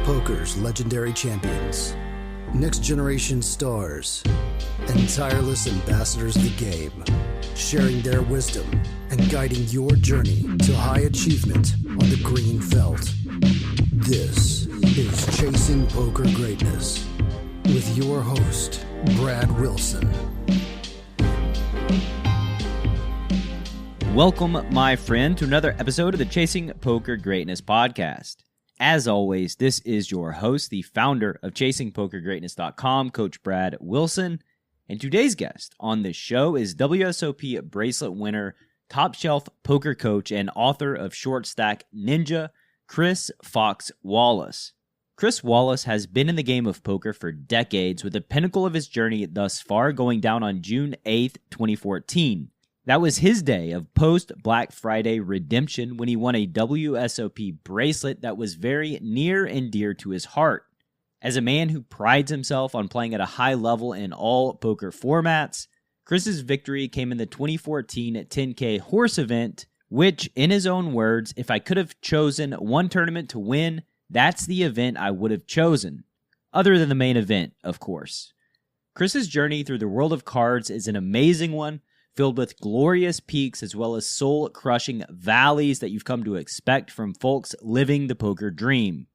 Poker's legendary champions, next-generation stars, and tireless ambassadors of the game, sharing their wisdom and guiding your journey to high achievement on the green felt. This is Chasing Poker Greatness with your host, Brad Wilson. Welcome, my friend, to another episode of the Chasing Poker Greatness podcast. As always, this is your host, the founder of ChasingPokerGreatness.com, Coach Brad Wilson. And today's guest on this show is WSOP Bracelet winner, top shelf poker coach, and author of Short Stack Ninja, Chris Fox Wallace. Chris Wallace has been in the game of poker for decades, with the pinnacle of his journey thus far going down on June 8th, 2014. That was his day of post-Black Friday redemption when he won a WSOP bracelet that was very near and dear to his heart. As a man who prides himself on playing at a high level in all poker formats, Chris's victory came in the 2014 10K H.O.R.S.E event, which, in his own words, if I could have chosen one tournament to win, that's the event I would have chosen. Other than the main event, of course. Chris's journey through the world of cards is an amazing one, filled with glorious peaks as well as soul-crushing valleys that you've come to expect from folks living the poker dream.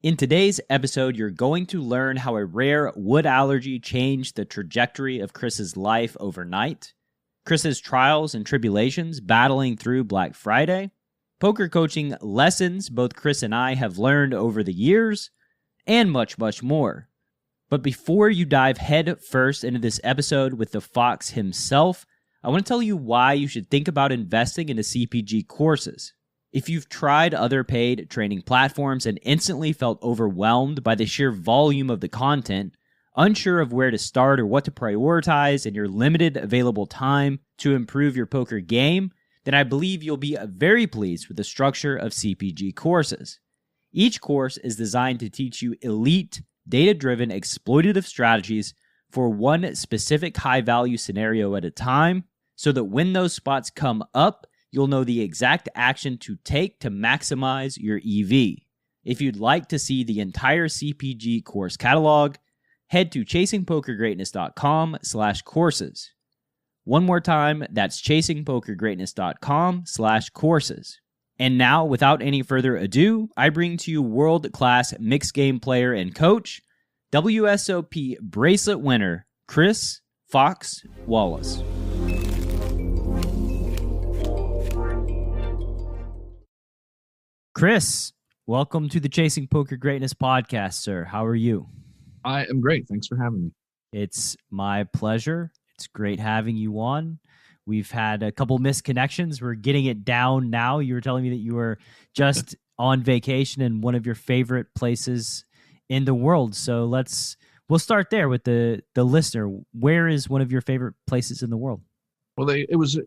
In today's episode, you're going to learn how a rare wood allergy changed the trajectory of Chris's life overnight, Chris's trials and tribulations battling through Black Friday, poker coaching lessons both Chris and I have learned over the years, and much, much more. But before you dive head first into this episode with the Fox himself, I want to tell you why you should think about investing into CPG courses. If you've tried other paid training platforms and instantly felt overwhelmed by the sheer volume of the content, unsure of where to start or what to prioritize in your limited available time to improve your poker game, then I believe you'll be very pleased with the structure of CPG courses. Each course is designed to teach you elite, data-driven, exploitative strategies for one specific high-value scenario at a time, so that when those spots come up, you'll know the exact action to take to maximize your EV. If you'd like to see the entire CPG course catalog, head to ChasingPokerGreatness.com/courses. One more time, that's ChasingPokerGreatness.com/courses. And now, without any further ado, I bring to you world-class mixed game player and coach, WSOP bracelet winner, Chris Fox Wallace. Chris, welcome to the Chasing Poker Greatness podcast, sir. How are you? I am great. Thanks for having me. It's my pleasure. It's great having you on. We've had a couple missed connections. We're getting it down now. You were telling me that you were just on vacation in one of your favorite places in the world. So we'll start there with the listener. Where is one of your favorite places in the world? Well, it was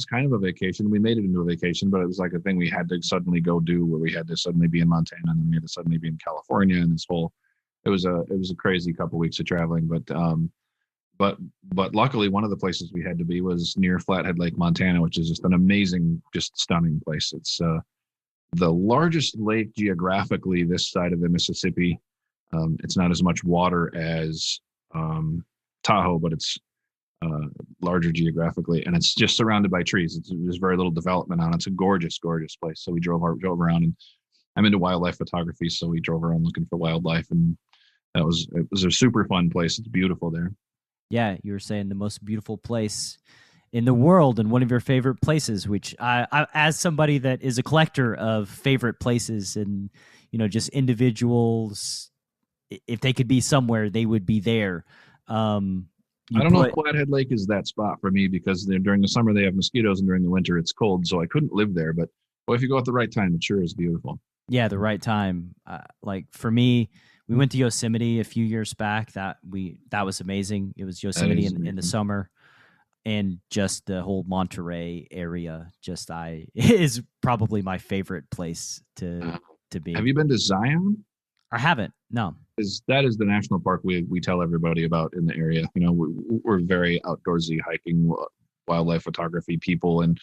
kind of a vacation. We made it into a vacation, but it was like a thing we had to suddenly go do, where we had to suddenly be in Montana and then we had to suddenly be in California, and it was a crazy couple weeks of traveling. But luckily one of the places we had to be was near Flathead Lake, Montana, which is just an amazing, just stunning place. It's the largest lake geographically this side of the Mississippi. It's not as much water as Tahoe, but it's larger geographically, and it's just surrounded by trees. There's very little development on it. It's a gorgeous, gorgeous place. So we drove around, and I'm into wildlife photography, so we drove around looking for wildlife, and it was a super fun place. It's beautiful there. Yeah, you were saying the most beautiful place in the world and one of your favorite places, which I as somebody that is a collector of favorite places and, just individuals, if they could be somewhere, they would be there. I don't know if Flathead Lake is that spot for me, because during the summer they have mosquitoes and during the winter it's cold, so I couldn't live there. But if you go at the right time, it sure is beautiful. Yeah, the right time. Like for me, we went to Yosemite a few years back. That was amazing. It was Yosemite in the summer, and just the whole Monterey area. Is probably my favorite place to be. Have you been to Zion? I haven't. No. That is the national park we tell everybody about in the area. We're very outdoorsy, hiking, wildlife photography people, and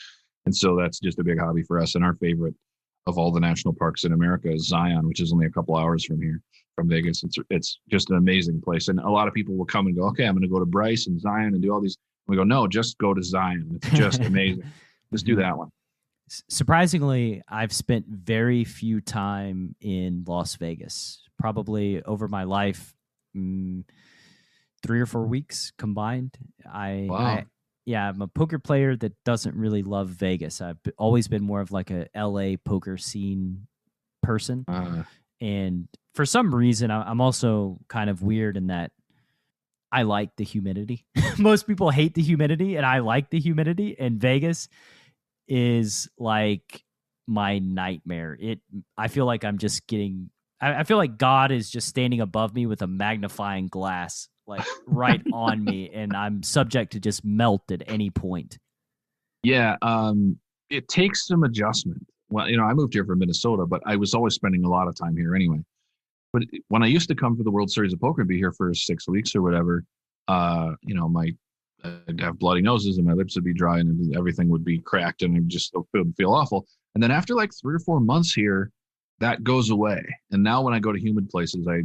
so that's just a big hobby for us. And our favorite of all the national parks in America is Zion, which is only a couple hours from here, from Vegas. It's just an amazing place. And a lot of people will come and go, okay, I'm going to go to Bryce and Zion and do all these. We go, no, just go to Zion. It's just amazing. Just do that one. Surprisingly, I've spent very few time in Las Vegas. Probably over my life, 3 or 4 weeks combined. Wow. I'm a poker player that doesn't really love Vegas. I've always been more of like a LA poker scene person. And for some reason, I'm also kind of weird in that I like the humidity. Most people hate the humidity, and I like the humidity. And Vegas is like my nightmare. I feel like I'm just getting. I feel like God is just standing above me with a magnifying glass, like right on me, and I'm subject to just melt at any point. Yeah, it takes some adjustment. Well, I moved here from Minnesota, but I was always spending a lot of time here anyway. But when I used to come for the World Series of Poker and be here for 6 weeks or whatever, I'd have bloody noses and my lips would be dry and everything would be cracked and it just would feel awful. And then after like 3 or 4 months here, that goes away. And now when I go to humid places, I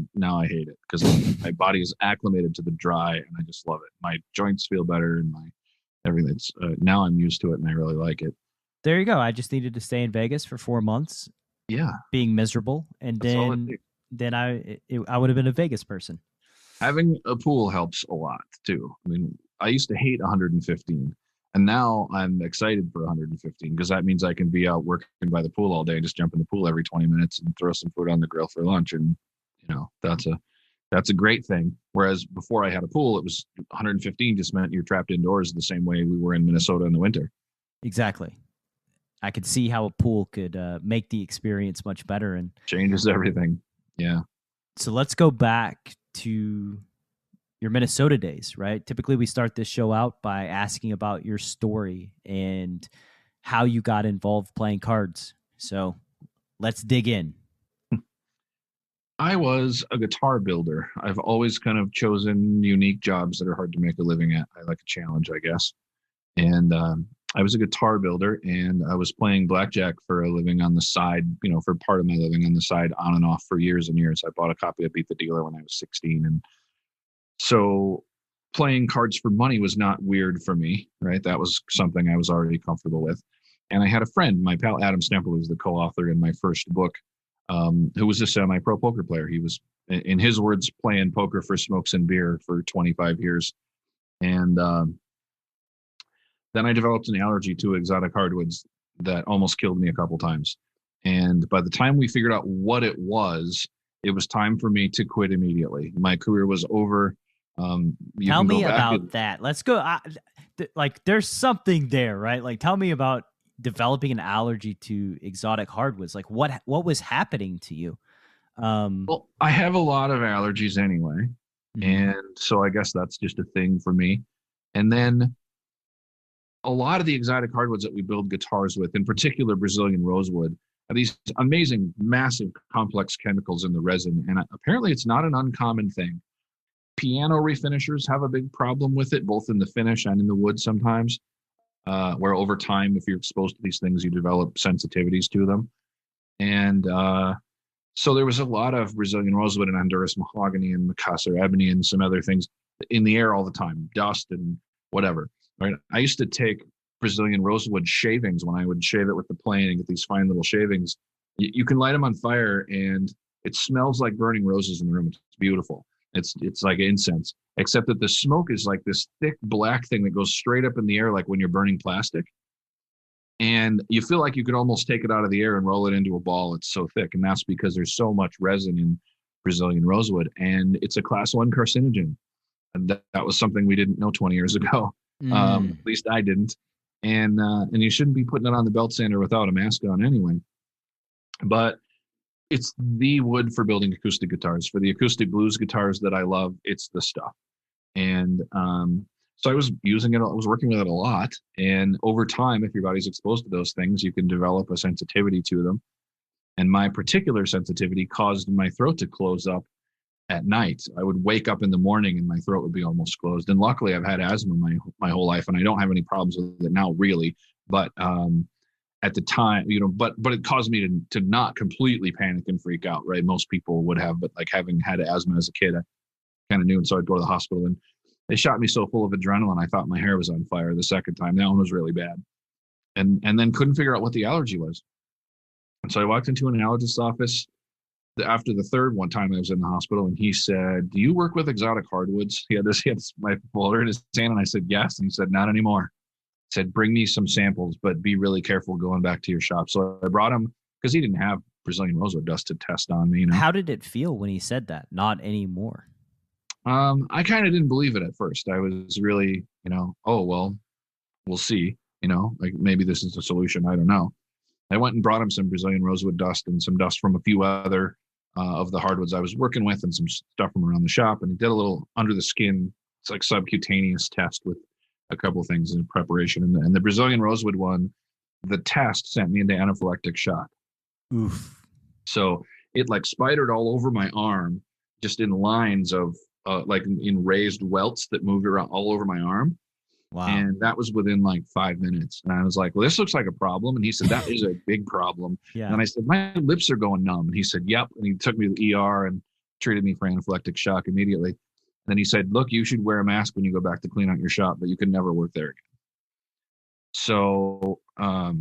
hate it because my body is acclimated to the dry and I just love it. My joints feel better and my everything. Now I'm used to it and I really like it. There you go. I just needed to stay in Vegas for 4 months. Yeah. Being miserable. And then I would have been a Vegas person. Having a pool helps a lot too. I mean, I used to hate 115 and now I'm excited for 115 because that means I can be out working by the pool all day and just jump in the pool every 20 minutes and throw some food on the grill for lunch. And, that's a great thing. Whereas before I had a pool, it was 115 just meant you're trapped indoors the same way we were in Minnesota in the winter. Exactly. I could see how a pool could make the experience much better and changes everything. Yeah. So let's go back to your Minnesota days, right? Typically we start this show out by asking about your story and how you got involved playing cards. So let's dig in. I was a guitar builder. I've always kind of chosen unique jobs that are hard to make a living at. I like a challenge, I guess. And I was a guitar builder and I was playing blackjack for a living on the side, for part of my living on the side on and off for years and years. I bought a copy of Beat the Dealer when I was 16. And so playing cards for money was not weird for me, right? That was something I was already comfortable with. And I had a friend, my pal Adam Stempel, who's the co-author in my first book, who was a semi-pro poker player. He was, in his words, playing poker for smokes and beer for 25 years. And then I developed an allergy to exotic hardwoods that almost killed me a couple times. And by the time we figured out what it was time for me to quit immediately. My career was over. Tell me about that. Let's go. There's something there, right? Like, tell me about developing an allergy to exotic hardwoods. Like, what was happening to you? Well, I have a lot of allergies anyway. Mm-hmm. And so I guess that's just a thing for me. And then a lot of the exotic hardwoods that we build guitars with, in particular Brazilian rosewood, are these amazing, massive, complex chemicals in the resin. And apparently it's not an uncommon thing. Piano refinishers have a big problem with it, both in the finish and in the wood sometimes, where over time, if you're exposed to these things, you develop sensitivities to them. And so there was a lot of Brazilian rosewood and Honduras mahogany and Macassar ebony and some other things in the air all the time, dust and whatever. Right? I used to take Brazilian rosewood shavings when I would shave it with the plane and get these fine little shavings. You can light them on fire and it smells like burning roses in the room. It's beautiful. It's like incense, except that the smoke is like this thick black thing that goes straight up in the air, like when you're burning plastic. And you feel like you could almost take it out of the air and roll it into a ball. It's so thick. And that's because there's so much resin in Brazilian rosewood. And it's a class 1 carcinogen. And that was something we didn't know 20 years ago. At least I didn't. And you shouldn't be putting it on the belt sander without a mask on anyway. But it's the wood for building acoustic guitars. For the acoustic blues guitars that I love, it's the stuff. And so I was using it. I was working with it a lot. And over time, if your body's exposed to those things, you can develop a sensitivity to them. And my particular sensitivity caused my throat to close up at night. I would wake up in the morning and my throat would be almost closed. And luckily I've had asthma my whole life and I don't have any problems with it now really. But at the time, but it caused me to not completely panic and freak out, right? Most people would have, but like having had asthma as a kid, I kind of knew. And so I'd go to the hospital, and they shot me so full of adrenaline, I thought my hair was on fire the second time. That one was really bad. And then couldn't figure out what the allergy was. And so I walked into an allergist's office after the third one time I was in the hospital, and he said, "Do you work with exotic hardwoods?" He had my folder in his hand, and I said, "Yes." And he said, "Not anymore." He said, "Bring me some samples, but be really careful going back to your shop." So I brought him, because he didn't have Brazilian rosewood dust to test on me. How did it feel when he said that? Not anymore. I kind of didn't believe it at first. I was really, oh, well, we'll see, like maybe this is a solution. I don't know. I went and brought him some Brazilian rosewood dust and some dust from a few other of the hardwoods I was working with, and some stuff from around the shop. And he did a little under the skin, it's like subcutaneous test with a couple of things in preparation. And the Brazilian rosewood one, the test sent me into anaphylactic shock. Oof. So it like spidered all over my arm, just in lines of like in raised welts that moved around all over my arm. Wow. And that was within like 5 minutes. And I was like, well, this looks like a problem. And he said, that is a big problem. Yeah. And I said, my lips are going numb. And he said, yep. And he took me to the ER and treated me for anaphylactic shock immediately. And then he said, look, you should wear a mask when you go back to clean out your shop, but you can never work there again. So I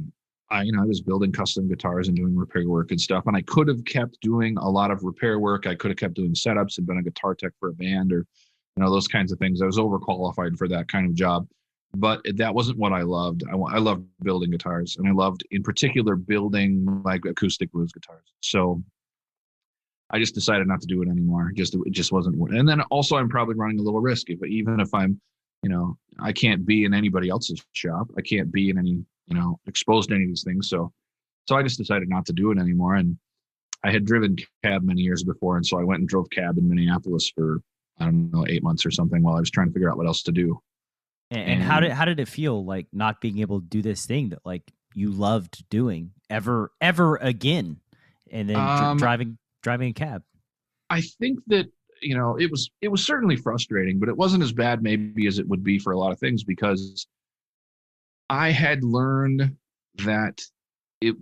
was building custom guitars and doing repair work and stuff. And I could have kept doing a lot of repair work. I could have kept doing setups and been a guitar tech for a band, or those kinds of things. I was overqualified for that kind of job. But that wasn't what I loved. I loved building guitars, and I loved, in particular, building like acoustic blues guitars. So I just decided not to do it anymore. It just wasn't worth it. And then also, I'm probably running a little risk. Even if I'm, I can't be in anybody else's shop. I can't be in any, exposed to any of these things. So I just decided not to do it anymore. And I had driven cab many years before, and so I went and drove cab in Minneapolis for, I don't know, 8 months or something, while I was trying to figure out what else to do. And how did it feel, like not being able to do this thing that like you loved doing ever again, and then driving a cab? I think that it was certainly frustrating, but it wasn't as bad maybe as it would be for a lot of things, because I had learned that it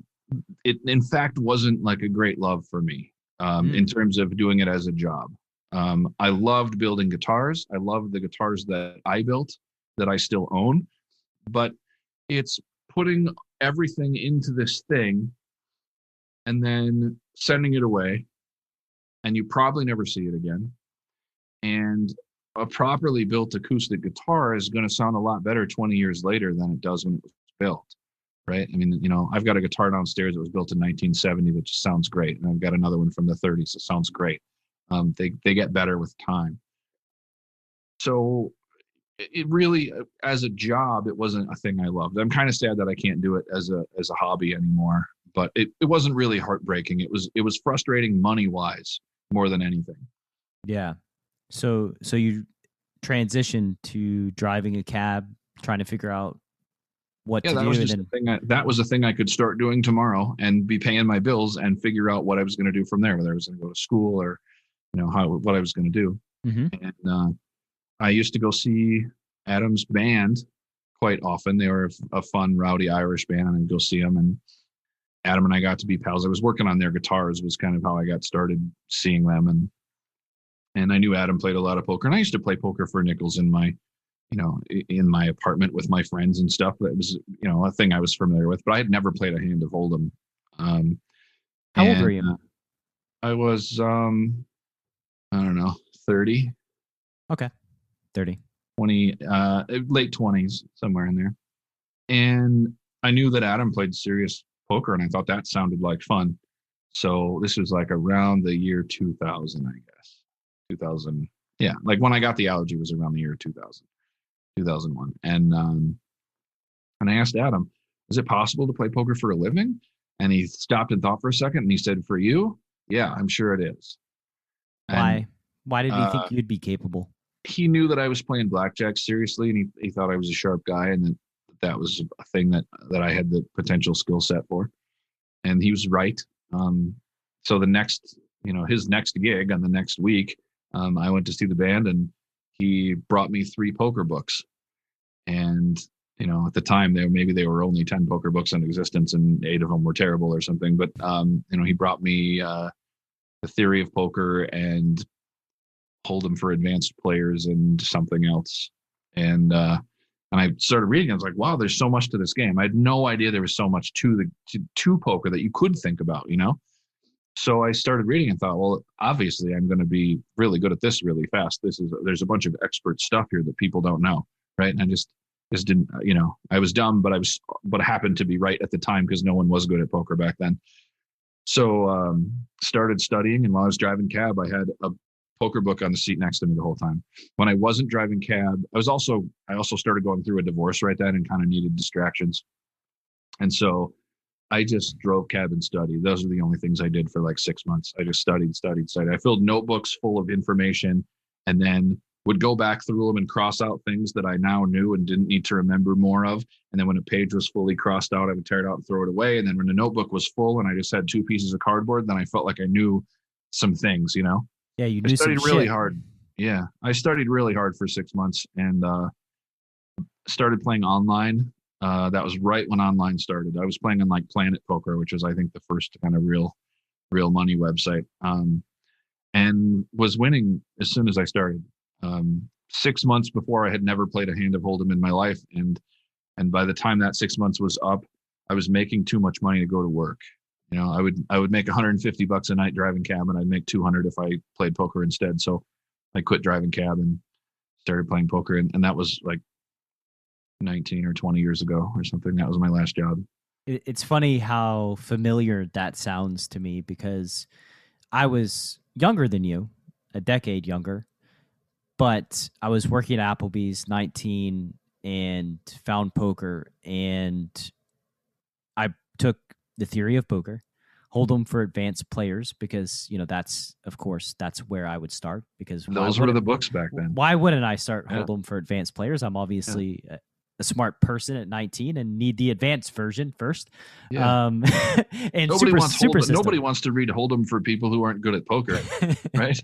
in fact wasn't like a great love for me in terms of doing it as a job. I loved building guitars. I loved the guitars that I built, that I still own, but it's putting everything into this thing and then sending it away, and you probably never see it again. And a properly built acoustic guitar is going to sound a lot better 20 years later than it does when it was built, right? I mean, I've got a guitar downstairs that was built in 1970 that just sounds great, and I've got another one from the 30s that sounds great. They get better with time. So it really, as a job, it wasn't a thing I loved. I'm kind of sad that I can't do it as a hobby anymore, but it wasn't really heartbreaking. It was frustrating money-wise more than anything. Yeah. So you transitioned to driving a cab, trying to figure out what to do. That was a thing I could start doing tomorrow and be paying my bills and figure out what I was going to do from there, whether I was going to go to school or, what I was going to do. Mm-hmm. And I used to go see Adam's band quite often. They were a fun, rowdy Irish band, and I'd go see them. And Adam and I got to be pals. I was working on their guitars, was kind of how I got started seeing them. And I knew Adam played a lot of poker, and I used to play poker for nickels in my apartment with my friends and stuff. That was, a thing I was familiar with, but I had never played a hand of Hold'em. How old were you? I was, I don't know, 30. Okay. 30. 20, late 20s, somewhere in there. And I knew that Adam played serious poker, and I thought that sounded like fun. So this was like around the year 2000, I guess. 2000. Yeah. Like when I got the Allergy was around the year 2000, 2001. And I asked Adam, is it possible to play poker for a living? And he stopped and thought for a second, and he said, for you? Yeah, I'm sure it is. Why? Why did he think you'd be capable? He knew that I was playing blackjack seriously, and he thought I was a sharp guy, and that was a thing that I had the potential skill set for. And he was right. So the next, his next gig on the next week, I went to see the band, and he brought me 3 poker books. And at the time maybe they were only 10 poker books in existence and 8 of them were terrible or something. But he brought me the theory of poker and Hold'em for advanced players and something else. And I started reading. I was like, wow, there's so much to this game. I had no idea there was so much to poker that you could think about, So I started reading and thought, well, obviously I'm going to be really good at this really fast. There's a bunch of expert stuff here that people don't know, right? And I just didn't, I was dumb, but I happened to be right at the time because no one was good at poker back then. So started studying, and while I was driving cab, I had a poker book on the seat next to me the whole time. When I wasn't driving cab, I also started going through a divorce right then and kind of needed distractions. And so I just drove cab and studied. Those are the only things I did for like 6 months. I just studied. I filled notebooks full of information and then would go back through them and cross out things that I now knew and didn't need to remember more of. And then when a page was fully crossed out, I would tear it out and throw it away. And then when the notebook was full and I just had 2 pieces of cardboard, then I felt like I knew some things, Yeah, you I knew studied some really shit. hard. Yeah, I studied really hard for 6 months and started playing online. That was right when online started. I was playing on like Planet Poker, which was I think the first kind of real money website, and was winning as soon as I started. 6 months before, I had never played a hand of Hold'em in my life, and by the time that 6 months was up, I was making too much money to go to work. I would make $150 a night driving cab, and I'd make 200 if I played poker instead. So I quit driving cab and started playing poker, and that was like 19 or 20 years ago or something. That was my last job. It's funny how familiar that sounds to me because I was younger than you, a decade younger, but I was working at Applebee's, 19, and found poker, and I took the theory of poker, Hold'em for advanced players, because that's where I would start, because Those were the books back then. Why wouldn't I start Yeah. Hold'em for advanced players? I'm obviously a smart person at 19 and need the advanced version first. Yeah. And Nobody wants super Hold'em. Nobody wants to read Hold'em for people who aren't good at poker, right?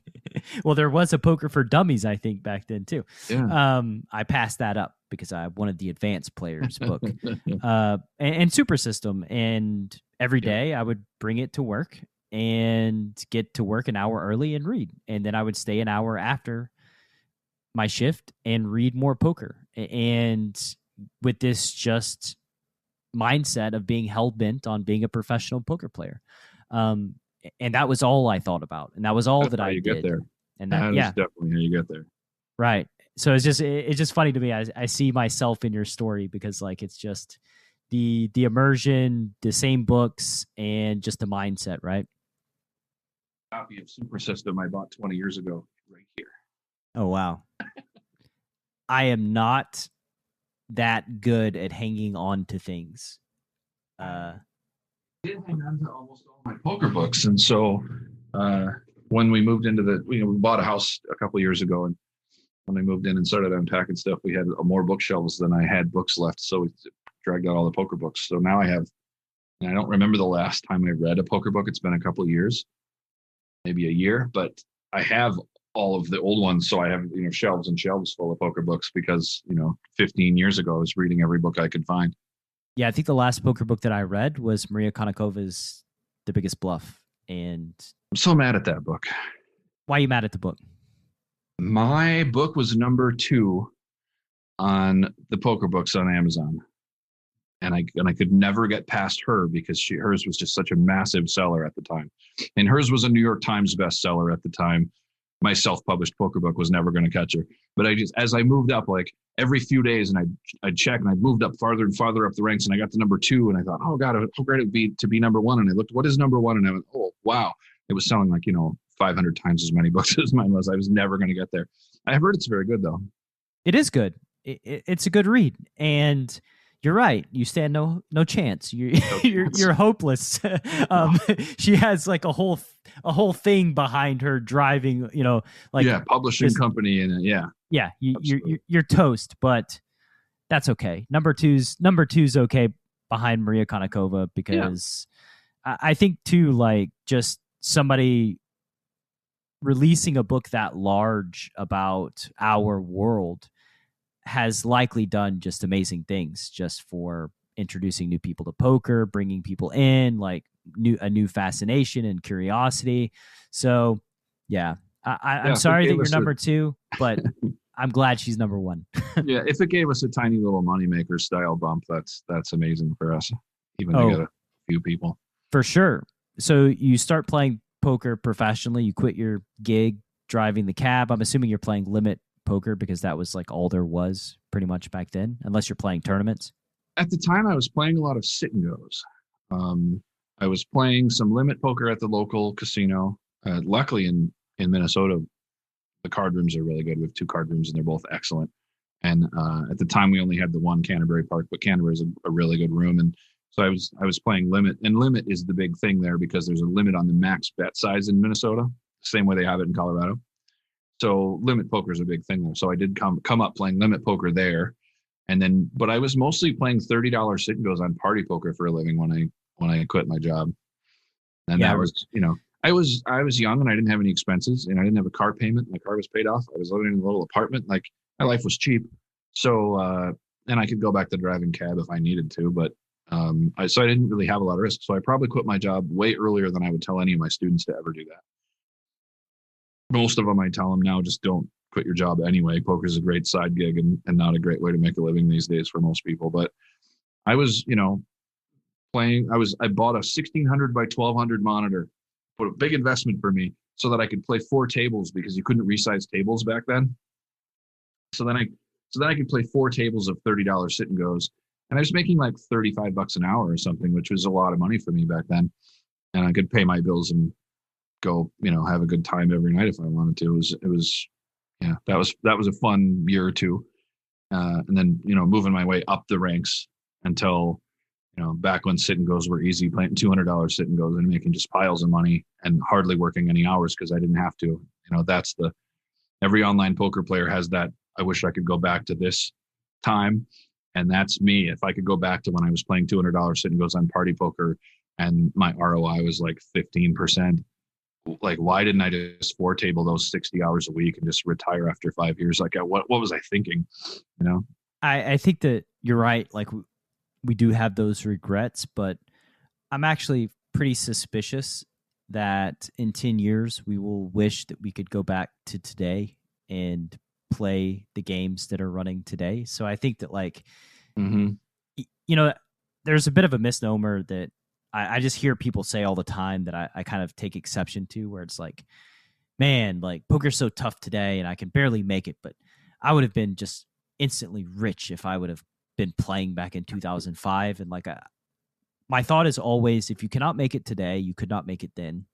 Well, there was a poker for dummies, I think, back then too. Yeah. I passed that up because I wanted the advanced players book, and super system. And every day I would bring it to work and get to work an hour early and read, and then I would stay an hour after my shift and read more poker. And with this just mindset of being hell bent on being a professional poker player. And that was all I thought about. And that was all That's that how I you did. get there. And That is definitely how you get there. Right. So it's just funny to me. I see myself in your story because like, it's just the immersion, the same books, and just the mindset, right? Copy of Super System I bought 20 years ago right here. Oh, wow. I am not that good at hanging on to things. I did hang on to almost all my poker books. And so when we moved into we bought a house a couple of years ago, and when I moved in and started unpacking stuff, we had more bookshelves than I had books left. So we dragged out all the poker books. So now I have, and I don't remember the last time I read a poker book. It's been a couple of years, maybe a year, but I have all of the old ones. So I have, shelves and shelves full of poker books because, 15 years ago, I was reading every book I could find. Yeah, I think the last poker book that I read was Maria Konikova's The Biggest Bluff. And I'm so mad at that book. Why are you mad at the book? My book was number 2 on the poker books on Amazon. And I could never get past her because hers was just such a massive seller at the time. And hers was a New York Times bestseller at the time. My self-published poker book was never going to catch her. But as I moved up, like every few days, and I'd check, and I'd moved up farther and farther up the ranks, and I got to number 2, and I thought, oh God, how great it would be to be number 1. And I looked, what is number 1? And I went, oh wow, it was selling like 500 times as many books as mine was. I was never going to get there. I heard it's very good though. It is good. It's a good read, and you're right. You stand no chance. You're hopeless. She has like a whole thing behind her driving. Publishing company, and you're toast. But that's okay. Number two's okay behind Maria Konnikova because I think too, like just somebody releasing a book that large about our world has likely done just amazing things just for introducing new people to poker, bringing people in, like a new fascination and curiosity. So yeah, I'm sorry that you're number two, but I'm glad she's number one. Yeah, if it gave us a tiny little moneymaker style bump, that's amazing for us, even to get a few people. For sure. So you start playing poker professionally. You quit your gig driving the cab. I'm assuming you're playing limit poker because that was like all there was pretty much back then, unless you're playing tournaments. At the time, I was playing a lot of sit and goes. I was playing some limit poker at the local casino. Luckily, in Minnesota, the card rooms are really good. We have 2 card rooms, and they're both excellent. And at the time, we only had the one Canterbury Park, but Canterbury is a really good room. And so I was playing limit, and limit is the big thing there because there's a limit on the max bet size in Minnesota, same way they have it in Colorado. So limit poker is a big thing there. So I did come up playing limit poker there, and then but I was mostly playing $30 sit and goes on party poker for a living when I quit my job. And that was, I was young and I didn't have any expenses and I didn't have a car payment. My car was paid off. I was living in a little apartment. Like my life was cheap. So, and I could go back to driving cab if I needed to, but so I didn't really have a lot of risk. So I probably quit my job way earlier than I would tell any of my students to ever do that. Most of them, I tell them now, just don't quit your job anyway. Poker is a great side gig and not a great way to make a living these days for most people. But I was, playing. I bought a 1600 by 1200 monitor, put a big investment for me so that I could play 4 tables because you couldn't resize tables back then. So then I could play 4 tables of $30 sit and goes. And I was making like $35 an hour or something, which was a lot of money for me back then. And I could pay my bills and go, have a good time every night if I wanted to. That was a fun year or two. And then, moving my way up the ranks until, back when sit and goes were easy, playing $200 sit and goes and making just piles of money and hardly working any hours because I didn't have to. That's every online poker player has that. I wish I could go back to this time. And that's me. If I could go back to when I was playing $200 sit and goes on party poker and my ROI was like 15%, like, why didn't I just 4 table those 60 hours a week and just retire after 5 years? Like, what was I thinking? I think that you're right. Like, we do have those regrets, but I'm actually pretty suspicious that in 10 years, we will wish that we could go back to today and play the games that are running today. So I think that there's a bit of a misnomer that I just hear people say all the time that I kind of take exception to, where it's like, man, like poker's so tough today and I can barely make it, but I would have been just instantly rich if I would have been playing back in 2005. And my thought is always, if you cannot make it today, you could not make it then.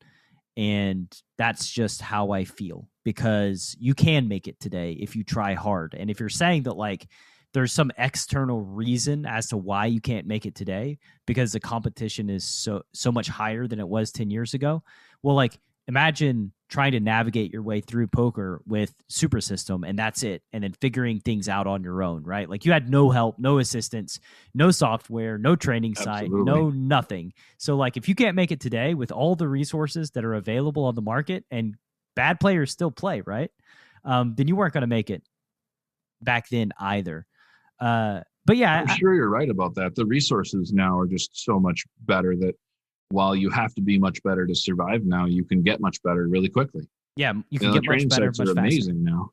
And that's just how I feel, because you can make it today if you try hard. And if you're saying that there's some external reason as to why you can't make it today because the competition is so much higher than it was 10 years ago. Well, imagine trying to navigate your way through poker with Super System and that's it. And then figuring things out on your own, right? Like you had no help, no assistance, no software, no training site, no nothing. So if you can't make it today with all the resources that are available on the market and bad players still play, right? Then you weren't going to make it back then either. But yeah, I'm sure you're right about that. The resources now are just so much better that while you have to be much better to survive now, you can get much better really quickly. Yeah, you can get much better, much faster. Amazing now.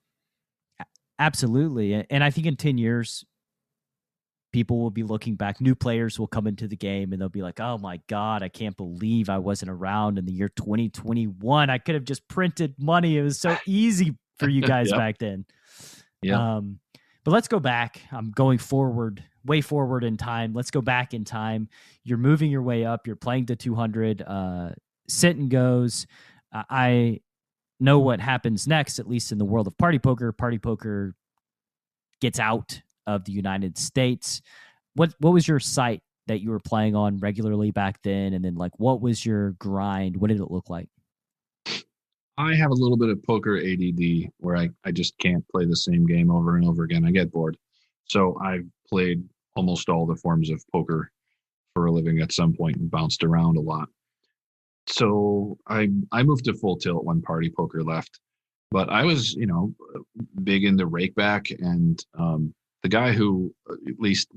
Absolutely. And I think in 10 years, people will be looking back. New players will come into the game and they'll be like, oh my God, I can't believe I wasn't around in the year 2021. I could have just printed money. It was so easy for you guys back then. Yeah. But let's go back. I'm going forward, way forward in time. Let's go back in time. You're moving your way up. You're playing the 200 sit and goes. I know what happens next, at least in the world of party poker. Party poker gets out of the United States. What was your site that you were playing on regularly back then? And then what was your grind? What did it look like? I have a little bit of poker ADD where I just can't play the same game over and over again. I get bored. So I've played almost all the forms of poker for a living at some point and bounced around a lot. So I moved to full tilt when party poker left, but I was, big into rakeback and the guy who, at least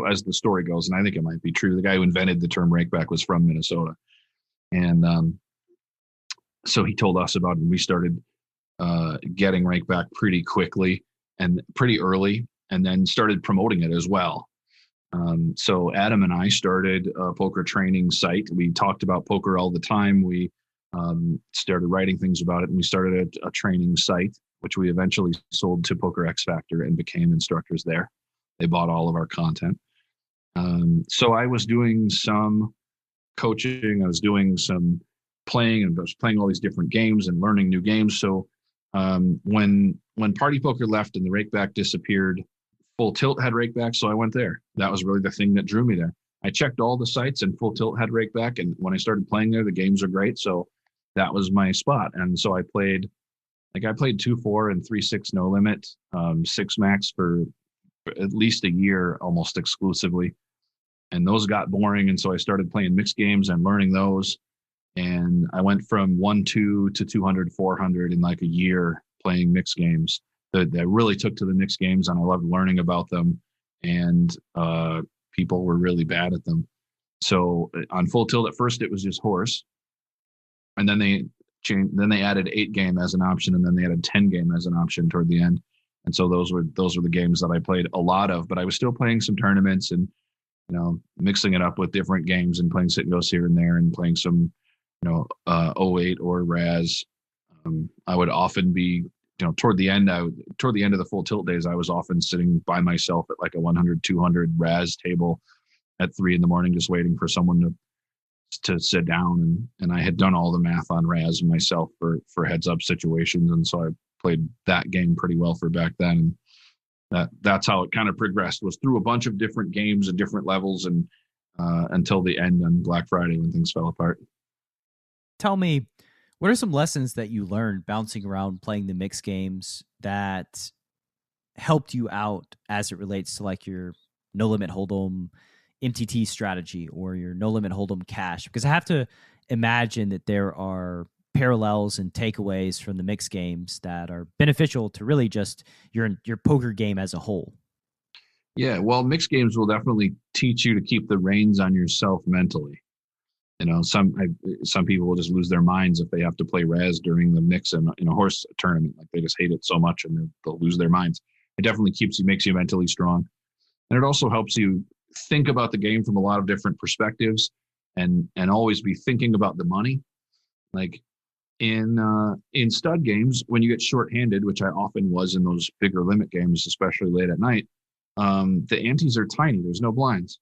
as the story goes, and I think it might be true, the guy who invented the term rakeback was from Minnesota. And so he told us about it, and we started getting rakeback pretty quickly and pretty early, and then started promoting it as well. So Adam and I started a poker training site. We talked about poker all the time. We started writing things about it, and we started a training site, which we eventually sold to Poker X Factor and became instructors there. They bought all of our content. So I was doing some coaching. I was doing some playing, and I was playing all these different games and learning new games. So when Party Poker left and the rakeback disappeared, Full Tilt had rakeback, so I went there. That was really the thing that drew me there. I checked all the sites, and Full Tilt had rakeback, and when I started playing there, the games are great. So that was my spot. And so I played 2-4 and 3-6 no limit, 6 max for at least a year, almost exclusively. And those got boring. And so I started playing mixed games and learning those. And I went from 1-2 to 200, 400 in like a year playing mixed games. That really took to the mixed games, and I loved learning about them. And people were really bad at them. So on Full Tilt, at first it was just horse, and then they changed. Then they added 8 game as an option, and then they added 10 game as an option toward the end. And so those were the games that I played a lot of. But I was still playing some tournaments and mixing it up with different games and playing sit and goes here and there, and playing some 08 or RAS. I would often be toward the end of the Full Tilt days, I was often sitting by myself at like a 100, 200 RAS table at 3 a.m, just waiting for someone to sit down. And I had done all the math on RAS myself for heads up situations. And so I played that game pretty well for back then. And that's how it kind of progressed, was through a bunch of different games at different levels, and until the end on Black Friday when things fell apart. Tell me, what are some lessons that you learned bouncing around playing the mixed games that helped you out as it relates to like your no limit hold'em MTT strategy or your no limit hold'em cash? Because I have to imagine that there are parallels and takeaways from the mixed games that are beneficial to really just your poker game as a whole. Yeah, well, mixed games will definitely teach you to keep the reins on yourself mentally. Some people will just lose their minds if they have to play RAS during the mix in a horse tournament. Like, they just hate it so much and they'll lose their minds. It definitely makes you mentally strong. And it also helps you think about the game from a lot of different perspectives, and always be thinking about the money. Like in stud games, when you get shorthanded, which I often was in those bigger limit games, especially late at night, the antes are tiny. There's no blinds.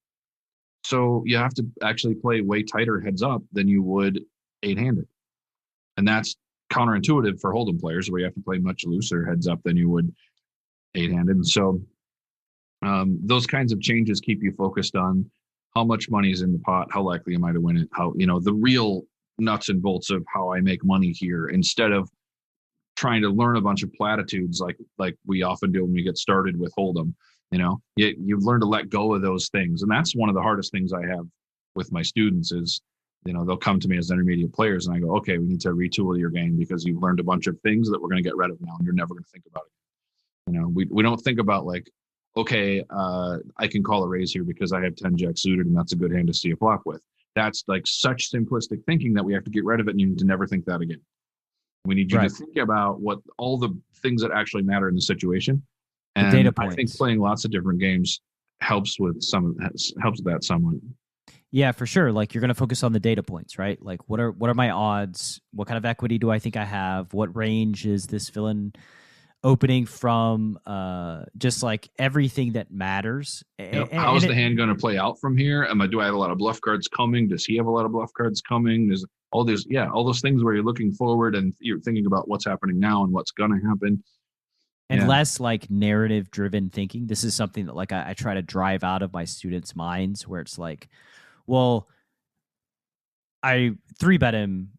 So you have to actually play way tighter heads up than you would 8-handed. And that's counterintuitive for hold'em players, where you have to play much looser heads up than you would 8-handed. And so those kinds of changes keep you focused on how much money is in the pot, how likely am I to win it, how, the real nuts and bolts of how I make money here, instead of trying to learn a bunch of platitudes like we often do when we get started with hold'em. You've learned to let go of those things. And that's one of the hardest things I have with my students is, they'll come to me as intermediate players and I go, okay, we need to retool your game because you've learned a bunch of things that we're going to get rid of now and you're never going to think about it. We don't think about like, okay, I can call a raise here because I have 10 jack suited and that's a good hand to see a flop with. That's like such simplistic thinking that we have to get rid of it, and you need to never think that again. We need you to think about what all the things that actually matter in the situation. And the data points. I think playing lots of different games helps with that somewhat. Yeah, for sure. Like, you're going to focus on the data points, right? Like, what are my odds? What kind of equity do I think I have? What range is this villain opening from? Just like everything that matters. How is the hand going to play out from here? Do I have a lot of bluff cards coming? Does he have a lot of bluff cards coming? There's all those things where you're looking forward and you're thinking about what's happening now and what's going to happen. And less like narrative driven thinking. This is something that like I try to drive out of my students' minds, where it's like, well, I 3-bet him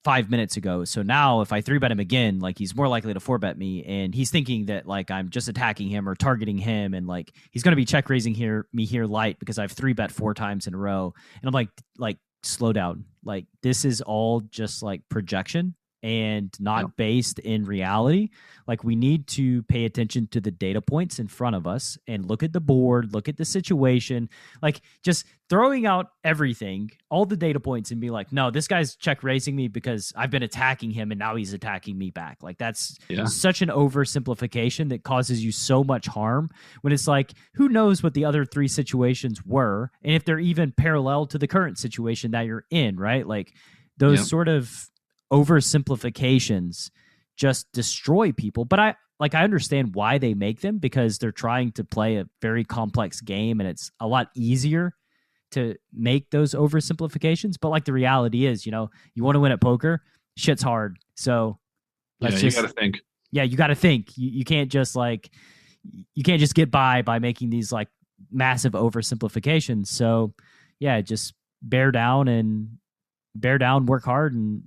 5 minutes ago. So now if I 3-bet him again, like, he's more likely to 4-bet me. And he's thinking that like I'm just attacking him or targeting him. And like, he's going to be check raising me here light because I've 3-bet 4 times in a row. And I'm like, slow down. Like, this is all just like projection. and not Yep. based in reality. Like, we need to pay attention to the data points in front of us and look at the board, look at the situation, like just throwing out everything, all the data points, and be like, no, this guy's check raising me because I've been attacking him and now he's attacking me back. Like, that's Yeah. such an oversimplification that causes you so much harm, when it's like, who knows what the other three situations were, and if they're even parallel to the current situation that you're in, right? Like, those Yep. sort of oversimplifications just destroy people. But I understand why they make them, because they're trying to play a very complex game, and it's a lot easier to make those oversimplifications. But like, the reality is, you want to win at poker, shit's hard. So let's you got to think. Yeah, you got to think. You can't just get by making these like massive oversimplifications. So yeah, just bear down, work hard, and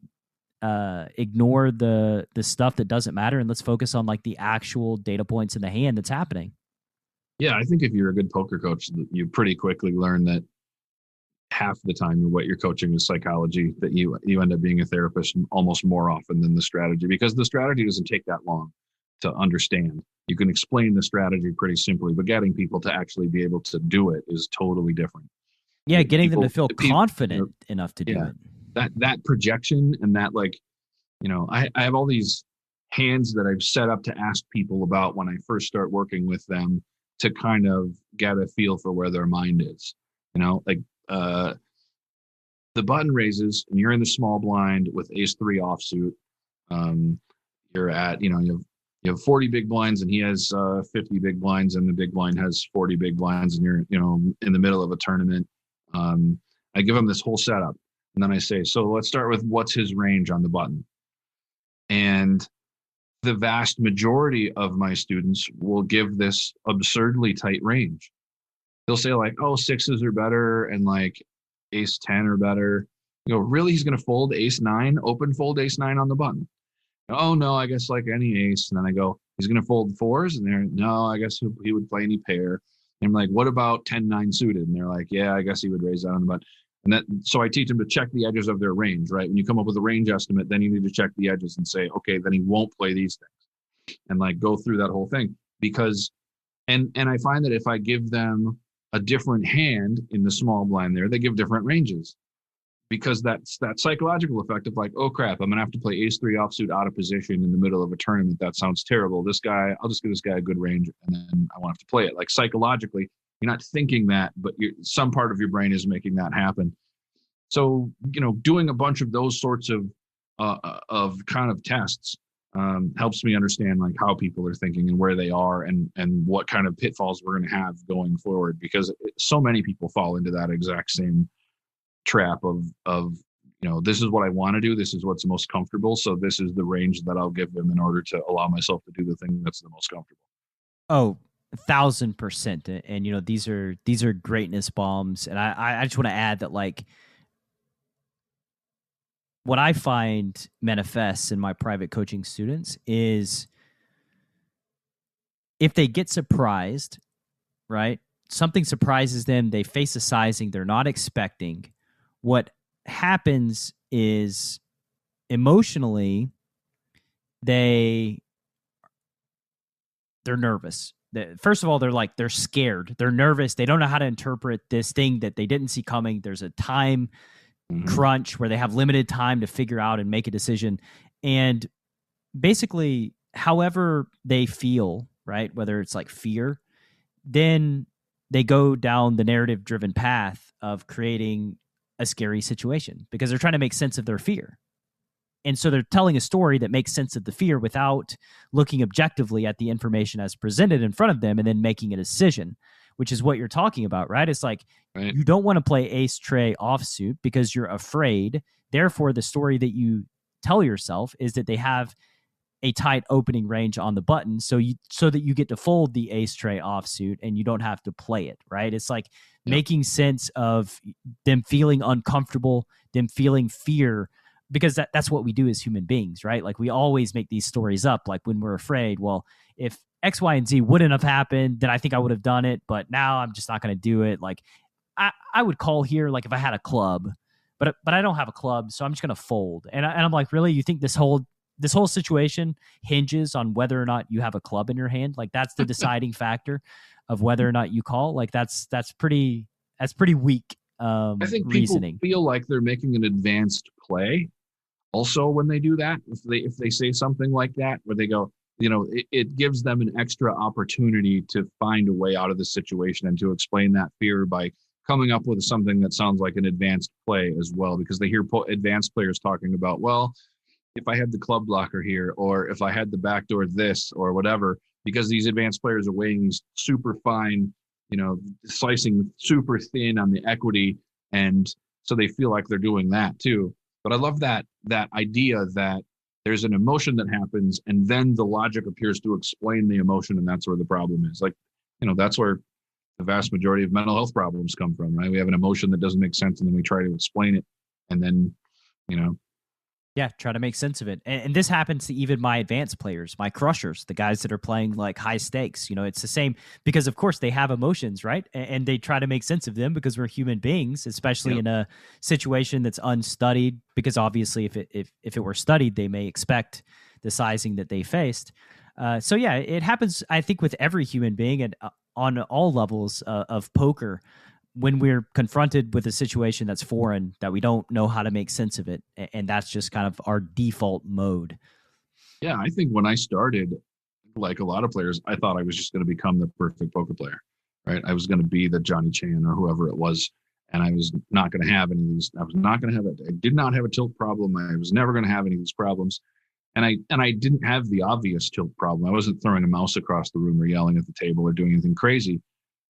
ignore the stuff that doesn't matter, and let's focus on like the actual data points in the hand that's happening. Yeah, I think if you're a good poker coach, you pretty quickly learn that half the time what you're coaching is psychology, that you end up being a therapist almost more often than the strategy, because the strategy doesn't take that long to understand. You can explain the strategy pretty simply, but getting people to actually be able to do it is totally different. Yeah, getting them to feel people, confident enough to do it. That projection, and that, like, I have all these hands that I've set up to ask people about when I first start working with them, to kind of get a feel for where their mind is. Like the button raises and you're in the small blind with ace-3 offsuit. You're at, you have 40 big blinds and he has 50 big blinds, and the big blind has 40 big blinds, and you're, in the middle of a tournament. I give him this whole setup, and then I say, so let's start with what's his range on the button. And the vast majority of my students will give this absurdly tight range. They'll say like, oh, sixes are better and like ace-10 are better. Really? He's going to fold ace-9, open fold ace-9 on the button? Oh, no, I guess like any ace. And then I go, he's going to fold fours? And they're, no, I guess he would play any pair. And I'm like, what about 10-9 suited? And they're like, yeah, I guess he would raise that on the button. So I teach them to check the edges of their range, right? When you come up with a range estimate, then you need to check the edges and say, okay, then he won't play these things, and like go through that whole thing. Because, and I find that if I give them a different hand in the small blind there, they give different ranges, because that's that psychological effect of like, oh crap, I'm gonna have to play ace-3 offsuit out of position in the middle of a tournament. That sounds terrible. I'll just give this guy a good range, and then I won't have to play it. Like, psychologically, you're not thinking that, but some part of your brain is making that happen. So, doing a bunch of those sorts of kind of tests helps me understand like how people are thinking and where they are, and what kind of pitfalls we're going to have going forward, because so many people fall into that exact same trap of this is what I want to do. This is what's most comfortable. So this is the range that I'll give them in order to allow myself to do the thing that's the most comfortable. Oh, 1,000%. And these are greatness bombs. And I just want to add that, like, what I find manifests in my private coaching students is, if they get surprised, right? Something surprises them, they face a sizing they're not expecting. What happens is, emotionally, they're nervous. First of all, they're scared. They're nervous. They don't know how to interpret this thing that they didn't see coming. There's a time crunch where they have limited time to figure out and make a decision. And basically, however they feel, right, whether it's like fear, then they go down the narrative-driven path of creating a scary situation, because they're trying to make sense of their fear. And so they're telling a story that makes sense of the fear without looking objectively at the information as presented in front of them and then making a decision, which is what you're talking about, right? It's like, right, you don't want to play ace-tray offsuit because you're afraid. Therefore, the story that you tell yourself is that they have a tight opening range on the button, so that you get to fold the ace-tray offsuit and you don't have to play it, right? It's like making sense of them feeling uncomfortable, them feeling fear, because that's what we do as human beings, right? Like, we always make these stories up. Like, when we're afraid, well, if X, Y, and Z wouldn't have happened, then I think I would have done it, but now I'm just not going to do it. Like, I would call here, like, if I had a club, but I don't have a club, so I'm just going to fold. And I'm like, really? You think this whole situation hinges on whether or not you have a club in your hand? Like that's the deciding factor of whether or not you call? Like that's pretty weak I think reasoning. People feel like they're making an advanced play also when they do that. If they say something like that, where they go, it gives them an extra opportunity to find a way out of the situation and to explain that fear by coming up with something that sounds like an advanced play as well, because they hear advanced players talking about, well, if I had the club blocker here, or if I had the backdoor this or whatever, because these advanced players are weighing these super fine, slicing super thin on the equity. And so they feel like they're doing that too. But I love that idea that there's an emotion that happens and then the logic appears to explain the emotion. And that's where the problem is. Like, that's where the vast majority of mental health problems come from, right? We have an emotion that doesn't make sense and then we try to explain it. And then, try to make sense of it. And this happens to even my advanced players, my crushers, the guys that are playing like high stakes. It's the same because, of course, they have emotions, right? And they try to make sense of them because we're human beings, especially in a situation that's unstudied. Because obviously, if it were studied, they may expect the sizing that they faced. It happens, I think, with every human being and on all levels of poker. When we're confronted with a situation that's foreign, that we don't know how to make sense of it. And that's just kind of our default mode. Yeah, I think when I started, like a lot of players, I thought I was just going to become the perfect poker player, right? I was going to be the Johnny Chan or whoever it was. And I was not going to have any of these. I was not going to have it. I did not have a tilt problem. I was never going to have any of these problems. And I didn't have the obvious tilt problem. I wasn't throwing a mouse across the room or yelling at the table or doing anything crazy.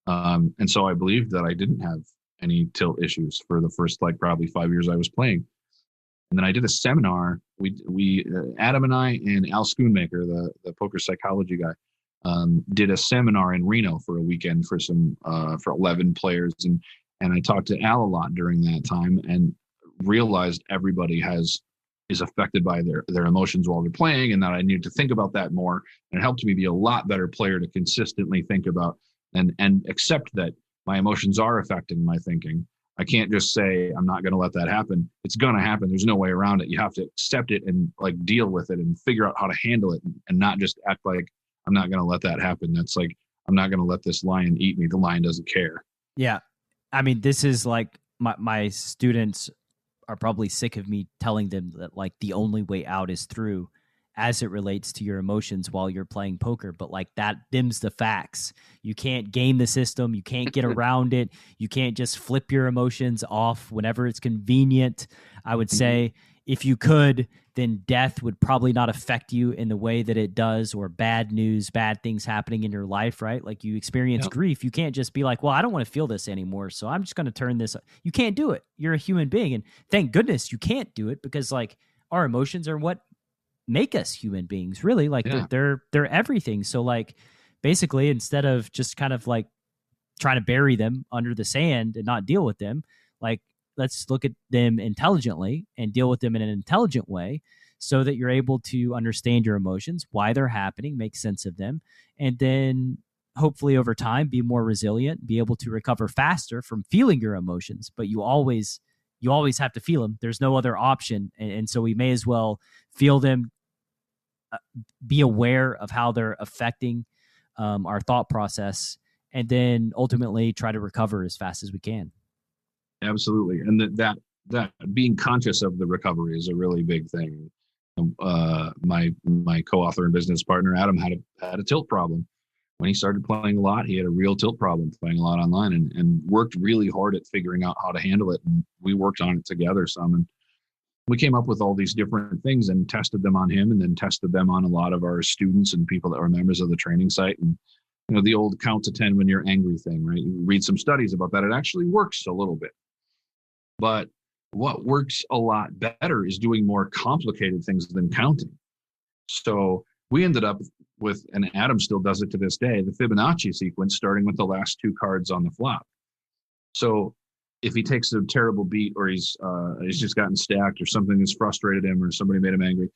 And so I believed that I didn't have any tilt issues for the first, probably 5 years I was playing. And then I did a seminar. We Adam and I and Al Schoonmaker, the poker psychology guy, did a seminar in Reno for a weekend for 11 players. And I talked to Al a lot during that time and realized everybody is affected by their emotions while they're playing, and that I needed to think about that more. And it helped me be a lot better player to consistently think about and accept that my emotions are affecting my thinking. I can't just say, I'm not going to let that happen. It's going to happen. There's no way around it. You have to accept it and deal with it and figure out how to handle it and not just act like I'm not going to let that happen. That's like, I'm not going to let this lion eat me. The lion doesn't care. Yeah. I mean, this is like my students are probably sick of me telling them that the only way out is through, as it relates to your emotions while you're playing poker. But that dims the facts. You can't game the system. You can't get around it. You can't just flip your emotions off whenever it's convenient. I would say if you could, then death would probably not affect you in the way that it does, or bad news, bad things happening in your life, right? Like you experience grief. You can't just be like, well, I don't want to feel this anymore, so I'm just going to turn this. You can't do it. You're a human being. And thank goodness you can't do it, because our emotions are what make us human beings, really. They're everything. So basically, instead of just kind of trying to bury them under the sand and not deal with them, let's look at them intelligently and deal with them in an intelligent way, so that you're able to understand your emotions, why they're happening, make sense of them, and then hopefully over time be more resilient, be able to recover faster from feeling your emotions. But you always have to feel them. There's no other option. And so we may as well feel them, be aware of how they're affecting our thought process, and then ultimately try to recover as fast as we can. Absolutely. And that being conscious of the recovery is a really big thing. My co-author and business partner, Adam, had a tilt problem. When he started playing a lot, he had a real tilt problem playing a lot online, and worked really hard at figuring out how to handle it. And we worked on it together some. And we came up with all these different things and tested them on him, and then tested them on a lot of our students and people that were members of the training site. And, the old count to 10 when you're angry thing, right? You read some studies about that. It actually works a little bit. But what works a lot better is doing more complicated things than counting. So we ended up with, and Adam still does it to this day, the Fibonacci sequence, starting with the last two cards on the flop. So if he takes a terrible beat, or he's just gotten stacked, or something has frustrated him, or somebody made him angry,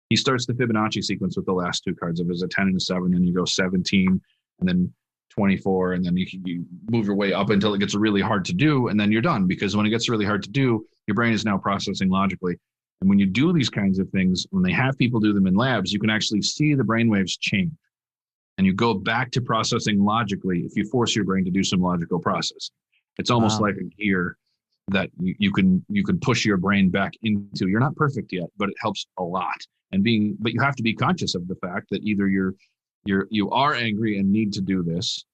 he starts the Fibonacci sequence with the last two cards. If it's a 10 and a 7, then you go 17, and then 24, and then you move your way up until it gets really hard to do, and then you're done, because when it gets really hard to do, your brain is now processing logically. And when you do these kinds of things, when they have people do them in labs, you can actually see the brainwaves change. And you go back to processing logically if you force your brain to do some logical process. It's almost like a gear that you can push your brain back into. You're not perfect yet, but it helps a lot. But you have to be conscious of the fact that either you are angry and need to do this,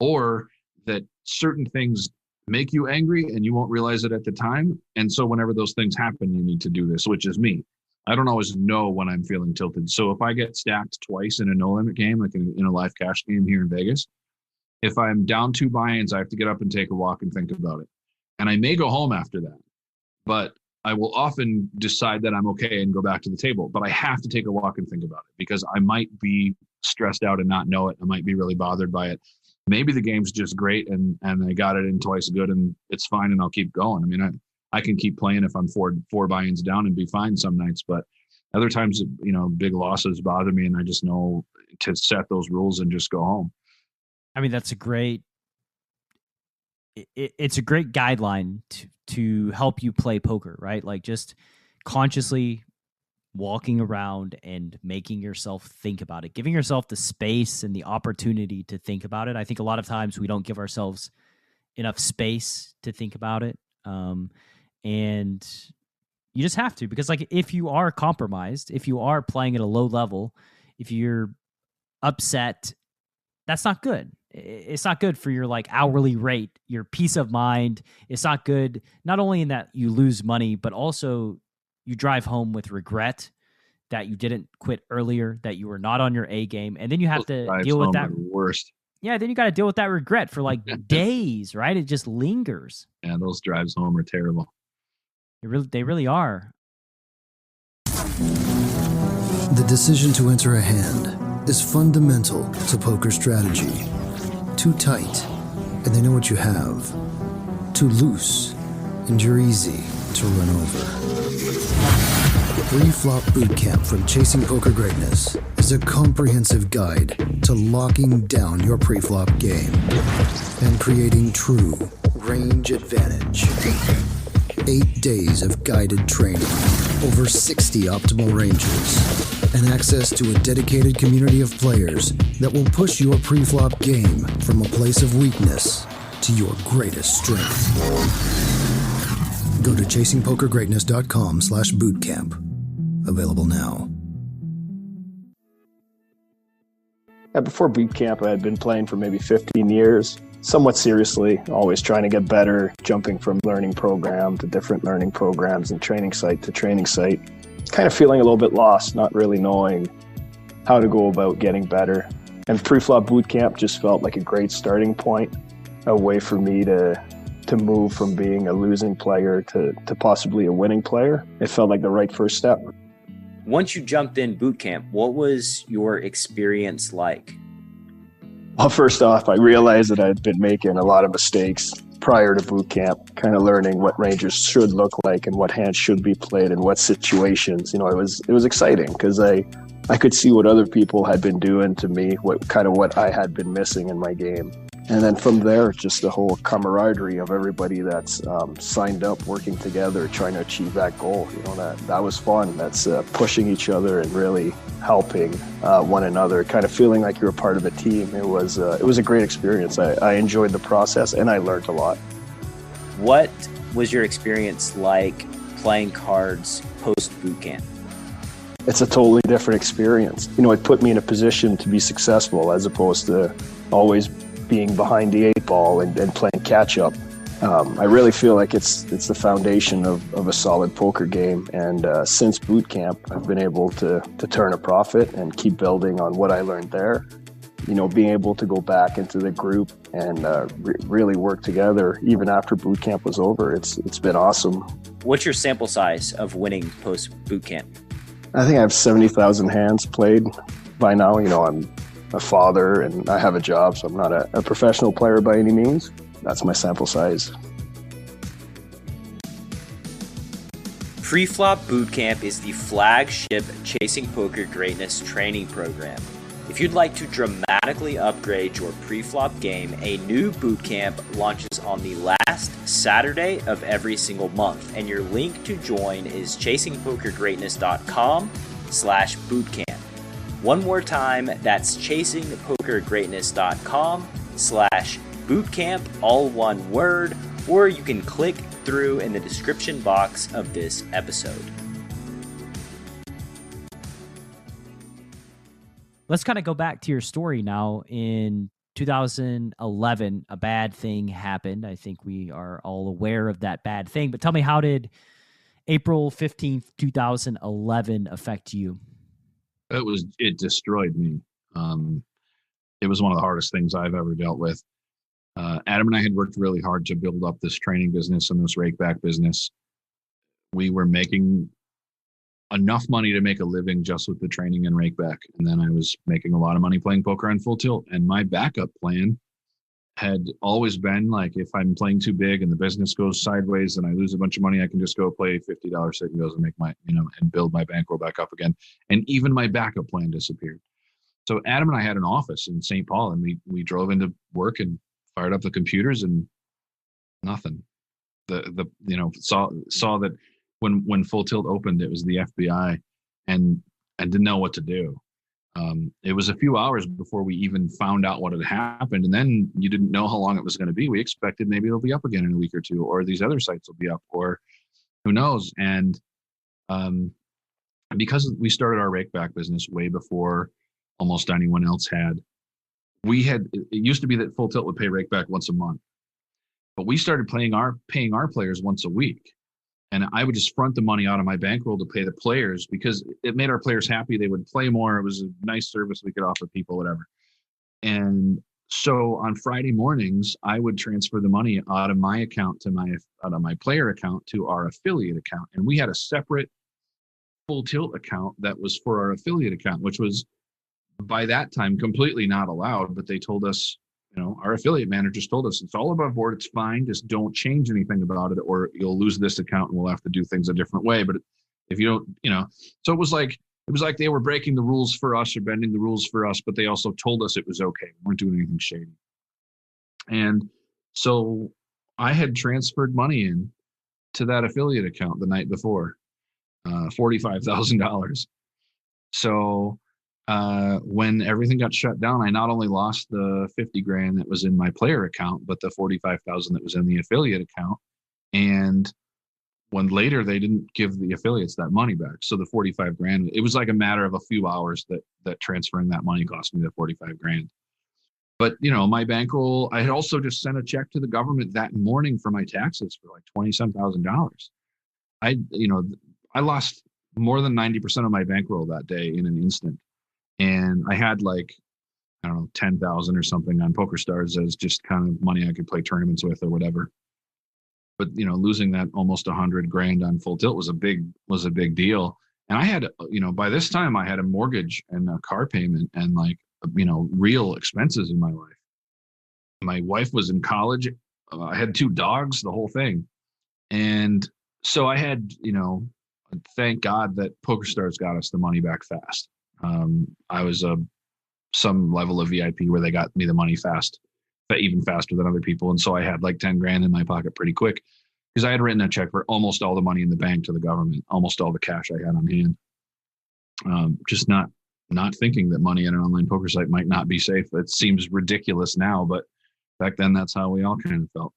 or that certain things make you angry and you won't realize it at the time. And so whenever those things happen, you need to do this, which is me. I don't always know when I'm feeling tilted. So if I get stacked twice in a no limit game, like in a live cash game here in Vegas, if I'm down 2 buy-ins, I have to get up and take a walk and think about it. And I may go home after that, but I will often decide that I'm okay and go back to the table. But I have to take a walk and think about it, because I might be stressed out and not know it. I might be really bothered by it. Maybe the game's just great and I got it in twice good and it's fine and I'll keep going. I mean, I can keep playing if I'm four buy-ins down and be fine some nights, but other times, big losses bother me and I just know to set those rules and just go home. I mean, that's a great. It's a great guideline to help you play poker, right? Like just consciously walking around and making yourself think about it, giving yourself the space and the opportunity to think about it. I think a lot of times we don't give ourselves enough space to think about it. And you just have to, because like if you are compromised, if you are playing at a low level, if you're upset, that's not good. It's not good for your like hourly rate, your peace of mind. It's not good, not only in that you lose money, but also you drive home with regret that you didn't quit earlier, that you were not on your A game. And then you have to deal with that. Worst. Yeah. Then you got to deal with that regret for like days, right? It just lingers. Yeah. Those drives home are terrible. They really are. The decision to enter a hand is fundamental to poker strategy. Too tight, and they know what you have. Too loose, and you're easy to run over. Pre-flop Bootcamp from Chasing Poker Greatness is a comprehensive guide to locking down your pre-flop game and creating true range advantage. 8 days of guided training, over 60 optimal ranges, and access to a dedicated community of players that will push your pre-flop game from a place of weakness to your greatest strength. Go to chasingpokergreatness.com/bootcamp. Available now. Before boot camp, I had been playing for maybe 15 years, somewhat seriously, always trying to get better, jumping from learning program to different learning programs and training site to training site. Kind of feeling a little bit lost, not really knowing how to go about getting better. And pre-flop boot camp just felt like a great starting point, a way for me to move from being a losing player to possibly a winning player. It felt like the right first step. Once you jumped in boot camp, what was your experience like? Well, first off, I realized that I'd been making a lot of mistakes prior to boot camp, kind of learning what ranges should look like and what hands should be played in what situations. It was exciting because I could see what other people had been doing to me, what I had been missing in my game. And then from there, just the whole camaraderie of everybody that's signed up, working together, trying to achieve that goal. That was fun. That's pushing each other and really helping one another, kind of feeling like you're a part of a team. It was a great experience. I enjoyed the process and I learned a lot. What was your experience like playing cards post boot camp? It's a totally different experience. It put me in a position to be successful as opposed to always being behind the 8 ball and playing catch up. I really feel like it's the foundation of a solid poker game. And since boot camp, I've been able to turn a profit and keep building on what I learned there. Being able to go back into the group and really work together even after boot camp was over. It's been awesome. What's your sample size of winning post boot camp? I think I have 70,000 hands played by now. I'm a father and I have a job, so I'm not a professional player by any means. That's my sample size. Pre-flop Bootcamp is the flagship Chasing Poker Greatness training program. If you'd like to dramatically upgrade your pre-flop game, a new boot camp launches on the last Saturday of every single month, and your link to join is chasingpokergreatness.com/bootcamp. One more time, that's chasingpokergreatness.com/bootcamp, all one word, or you can click through in the description box of this episode. Let's kind of go back to your story now. In 2011, a bad thing happened. I think we are all aware of that bad thing. But tell me, how did April 15th, 2011 affect you? It destroyed me. It was one of the hardest things I've ever dealt with. Adam and I had worked really hard to build up this training business and this rakeback business. We were making enough money to make a living just with the training and rakeback. And then I was making a lot of money playing poker on Full Tilt. And my backup plan had always been like, if I'm playing too big and the business goes sideways and I lose a bunch of money, I can just go play $50 sit and goes and make my, and build my bankroll back up again. And even my backup plan disappeared. So Adam and I had an office in St. Paul, and we drove into work and fired up the computers, and nothing. Saw that when Full Tilt opened, it was the FBI, and didn't know what to do. It was a few hours before we even found out what had happened, and then you didn't know how long it was going to be. We expected maybe it'll be up again in a week or two, or these other sites will be up, or who knows. And because we started our rakeback business way before almost anyone else had, it used to be that Full Tilt would pay rakeback once a month, but we started paying our players once a week. And I would just front the money out of my bankroll to pay the players because it made our players happy. They would play more. It was a nice service we could offer people, whatever. And so on Friday mornings, I would transfer the money out of my account out of my player account to our affiliate account. And we had a separate Full Tilt account that was for our affiliate account, which was by that time completely not allowed. But they told us, our affiliate managers told us it's all above board. It's fine. Just don't change anything about it, or you'll lose this account and we'll have to do things a different way. But if you don't, so it was like they were breaking the rules for us or bending the rules for us, but they also told us it was okay. We weren't doing anything shady. And so I had transferred money in to that affiliate account the night before, $45,000. So when everything got shut down, I not only lost the 50 grand that was in my player account, but the 45,000 that was in the affiliate account. And when later they didn't give the affiliates that money back. So the 45 grand, it was like a matter of a few hours that transferring that money cost me the 45 grand. But, my bankroll, I had also just sent a check to the government that morning for my taxes for like $20,000. I lost more than 90% of my bankroll that day in an instant. And I had like, I don't know, 10,000 or something on PokerStars as just kind of money I could play tournaments with or whatever. But, losing that almost 100 grand on Full Tilt was a big deal. And I had, by this time I had a mortgage and a car payment and like, real expenses in my life. My wife was in college. I had 2 dogs, the whole thing. And so I had, thank God that PokerStars got us the money back fast. I was some level of VIP where they got me the money fast, but even faster than other people. And so I had like 10 grand in my pocket pretty quick because I had written a check for almost all the money in the bank to the government, almost all the cash I had on hand. Just not thinking that money at an online poker site might not be safe. It seems ridiculous now, but back then that's how we all kind of felt.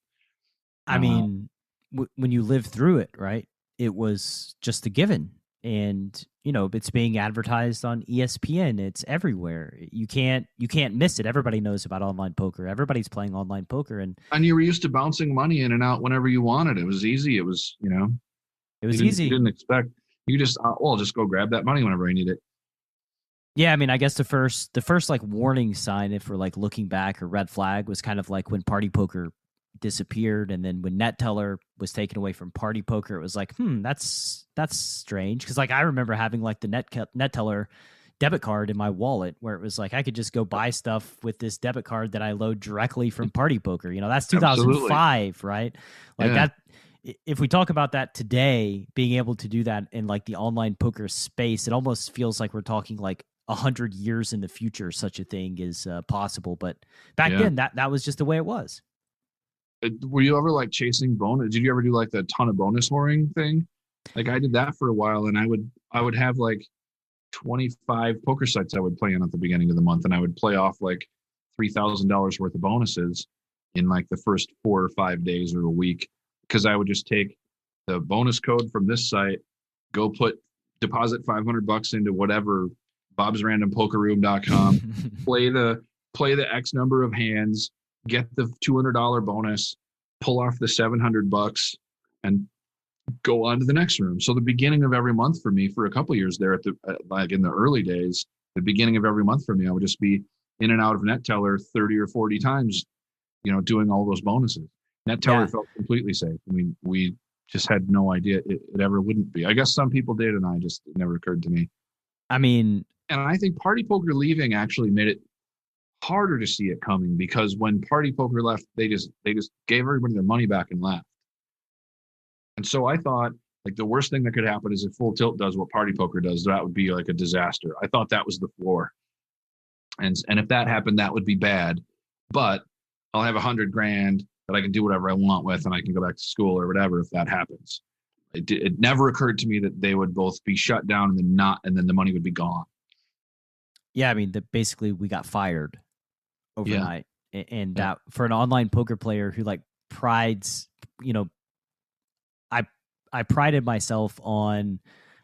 I mean, when you live through it, right? It was just a given. And, it's being advertised on ESPN. It's everywhere. You can't miss it. Everybody knows about online poker. Everybody's playing online poker. And you were used to bouncing money in and out whenever you wanted. It was easy. It was, it was easy. You didn't expect, you just, I'll just go grab that money whenever I need it. Yeah. I mean, I guess the first like warning sign, if we're like looking back, or red flag, was kind of like when Party Poker disappeared, and then when NetTeller was taken away from Party Poker, it was like, that's strange, because like I remember having like the NetTeller debit card in my wallet where it was like I could just go buy stuff with this debit card that I load directly from Party Poker. That's 2005. Absolutely. Right? Like that. If we talk about that today, being able to do that in like the online poker space, it almost feels like we're talking like 100 years in the future such a thing is possible. But back Yeah. then, that was just the way it was. Were you ever like chasing bonus? Did you ever do like the ton of bonus whoring thing? Like I did that for a while, and I would have like 25 poker sites I would play in at the beginning of the month, and I would play off like $3,000 worth of bonuses in like the first 4 or 5 days or a week, because I would just take the bonus code from this site, go deposit $500 into whatever bobsrandompokerroom.com, play the X number of hands, get the $200 bonus, pull off the $700, and go on to the next room. So the beginning of every month for me, for a couple of years there, like in the early days, the beginning of every month for me, I would just be in and out of Net Teller 30 or 40 times, doing all those bonuses. Net Teller felt completely safe. I mean, we just had no idea it ever wouldn't be. I guess some people did, and it never occurred to me. I mean, and I think Party Poker leaving actually made it harder to see it coming, because when Party Poker left, they just gave everybody their money back and left. And so I thought, like, the worst thing that could happen is if Full Tilt does what Party Poker does, that would be like a disaster. I thought that was the floor. And if that happened, that would be bad. But I'll have $100,000 that I can do whatever I want with, and I can go back to school or whatever if that happens. It never occurred to me that they would both be shut down and then the money would be gone. Yeah, I mean, basically we got fired overnight, and that for an online poker player who like prides, I prided myself on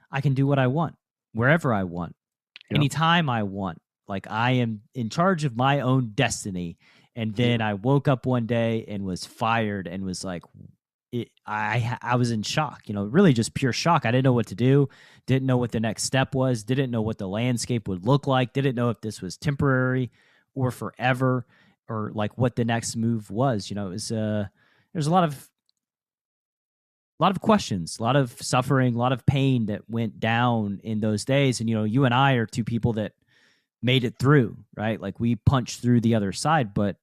I can do what I want, wherever I want, anytime I want. Like I am in charge of my own destiny. And then I woke up one day and was fired and was like, I was in shock, really just pure shock. I didn't know what to do, didn't know what the next step was, didn't know what the landscape would look like, didn't know if this was temporary or forever, or like what the next move was. It was there's a lot of questions, a lot of suffering, a lot of pain that went down in those days. And you and I are two people that made it through, right? Like we punched through the other side, but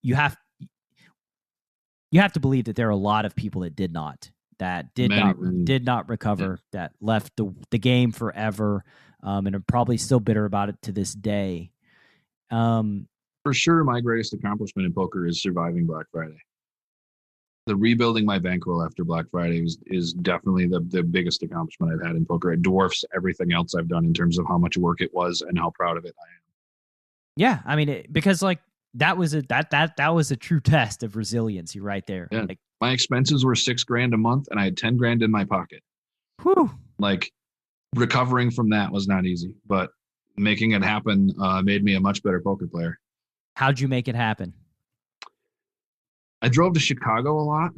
you have to believe that there are a lot of people that did not recover, that left the game forever, and are probably still bitter about it to this day. For sure, my greatest accomplishment in poker is surviving Black Friday. The rebuilding my bankroll after Black Friday is definitely the biggest accomplishment I've had in poker. It dwarfs everything else I've done in terms of how much work it was and how proud of it I am. Yeah, I mean, because like that was a true test of resiliency right there. Yeah. Like, my expenses were $6,000 a month, and I had $10,000 in my pocket. Whew. Like recovering from that was not easy, but making it happen made me a much better poker player. How'd you make it happen? I drove to Chicago a lot.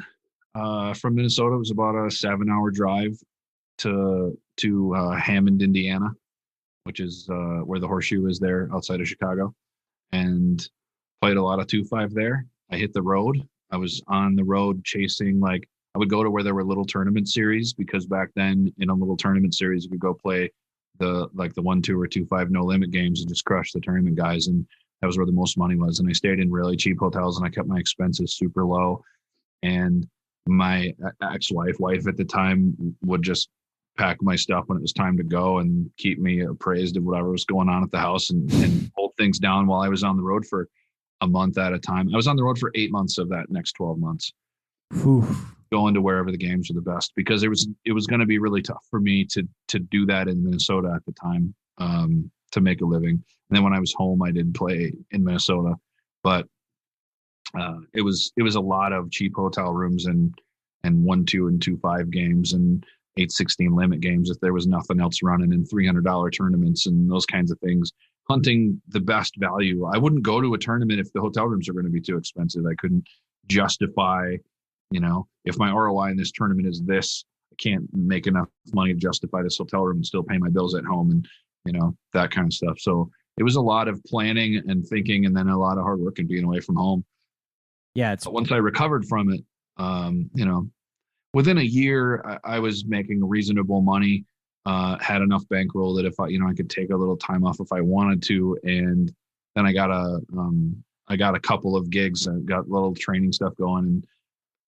From Minnesota, it was about a 7-hour drive to Hammond, Indiana, which is where the Horseshoe is there outside of Chicago, and played a lot of 2-5 there. I hit the road. I was on the road chasing, like, I would go to where there were little tournament series, because back then in a little tournament series, you could go play the 1-2 or 2-5 no limit games and just crush the tournament guys. And that was where the most money was. And I stayed in really cheap hotels, and I kept my expenses super low. And my wife at the time would just pack my stuff when it was time to go and keep me appraised of whatever was going on at the house, and hold things down while I was on the road for a month at a time. I was on the road for 8 months of that next 12 months. Whew. Going to wherever the games were the best, because it was going to be really tough for me to do that in Minnesota at the time, to make a living. And then when I was home, I did play in Minnesota, but it was a lot of cheap hotel rooms and 1-2 and 2-5 games and 8-16 limit games if there was nothing else running, and $300 tournaments and those kinds of things. Hunting the best value. I wouldn't go to a tournament if the hotel rooms are going to be too expensive. I couldn't justify, if my ROI in this tournament is this, I can't make enough money to justify this hotel room and still pay my bills at home, and that kind of stuff. So it was a lot of planning and thinking, and then a lot of hard work and being away from home. Yeah. But once I recovered from it, within a year, I was making reasonable money, had enough bankroll that if I could take a little time off if I wanted to. And then I got a couple of gigs and got little training stuff going, and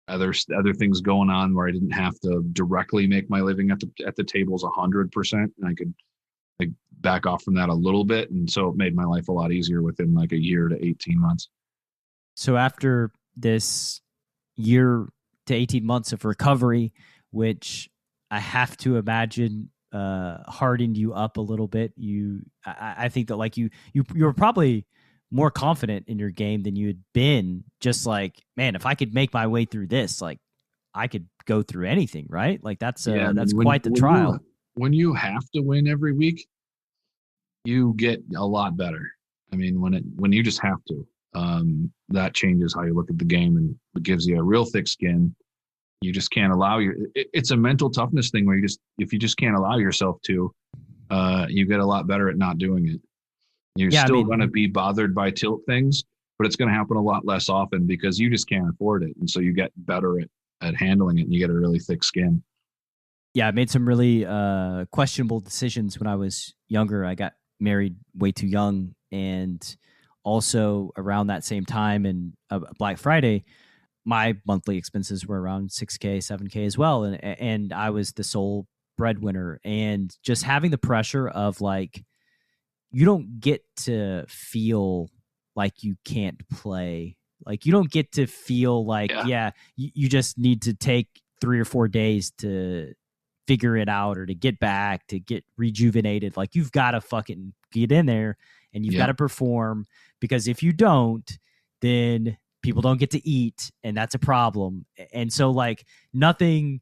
other things going on where I didn't have to directly make my living at the tables 100%. And I could back off from that a little bit. And so it made my life a lot easier within like a year to 18 months. So after this year to 18 months of recovery, which I have to imagine hardened you up a little bit, I think that like you were probably more confident in your game than you had been. Just like, man, if I could make my way through this, like I could go through anything, right? Like that's quite the trial. When you have to win every week, you get a lot better. I mean, when you just have to, that changes how you look at the game, and it gives you a real thick skin. You just can't allow it's a mental toughness thing where if you just can't allow yourself to, you get a lot better at not doing it. You're still going to be bothered by tilt things, but it's going to happen a lot less often because you just can't afford it. And so you get better at handling it, and you get a really thick skin. Yeah, I made some really questionable decisions when I was younger. I got married way too young, and also around that same time and Black Friday, my monthly expenses were around $6K, $7K as well. And I was the sole breadwinner, and just having the pressure of like, you don't get to feel like you can't play. Like you don't get to feel like, you just need to take 3 or 4 days to figure it out or to get back, to get rejuvenated. Like you've got to fucking get in there and you've got to perform, because if you don't, then people don't get to eat, and that's a problem. And so like nothing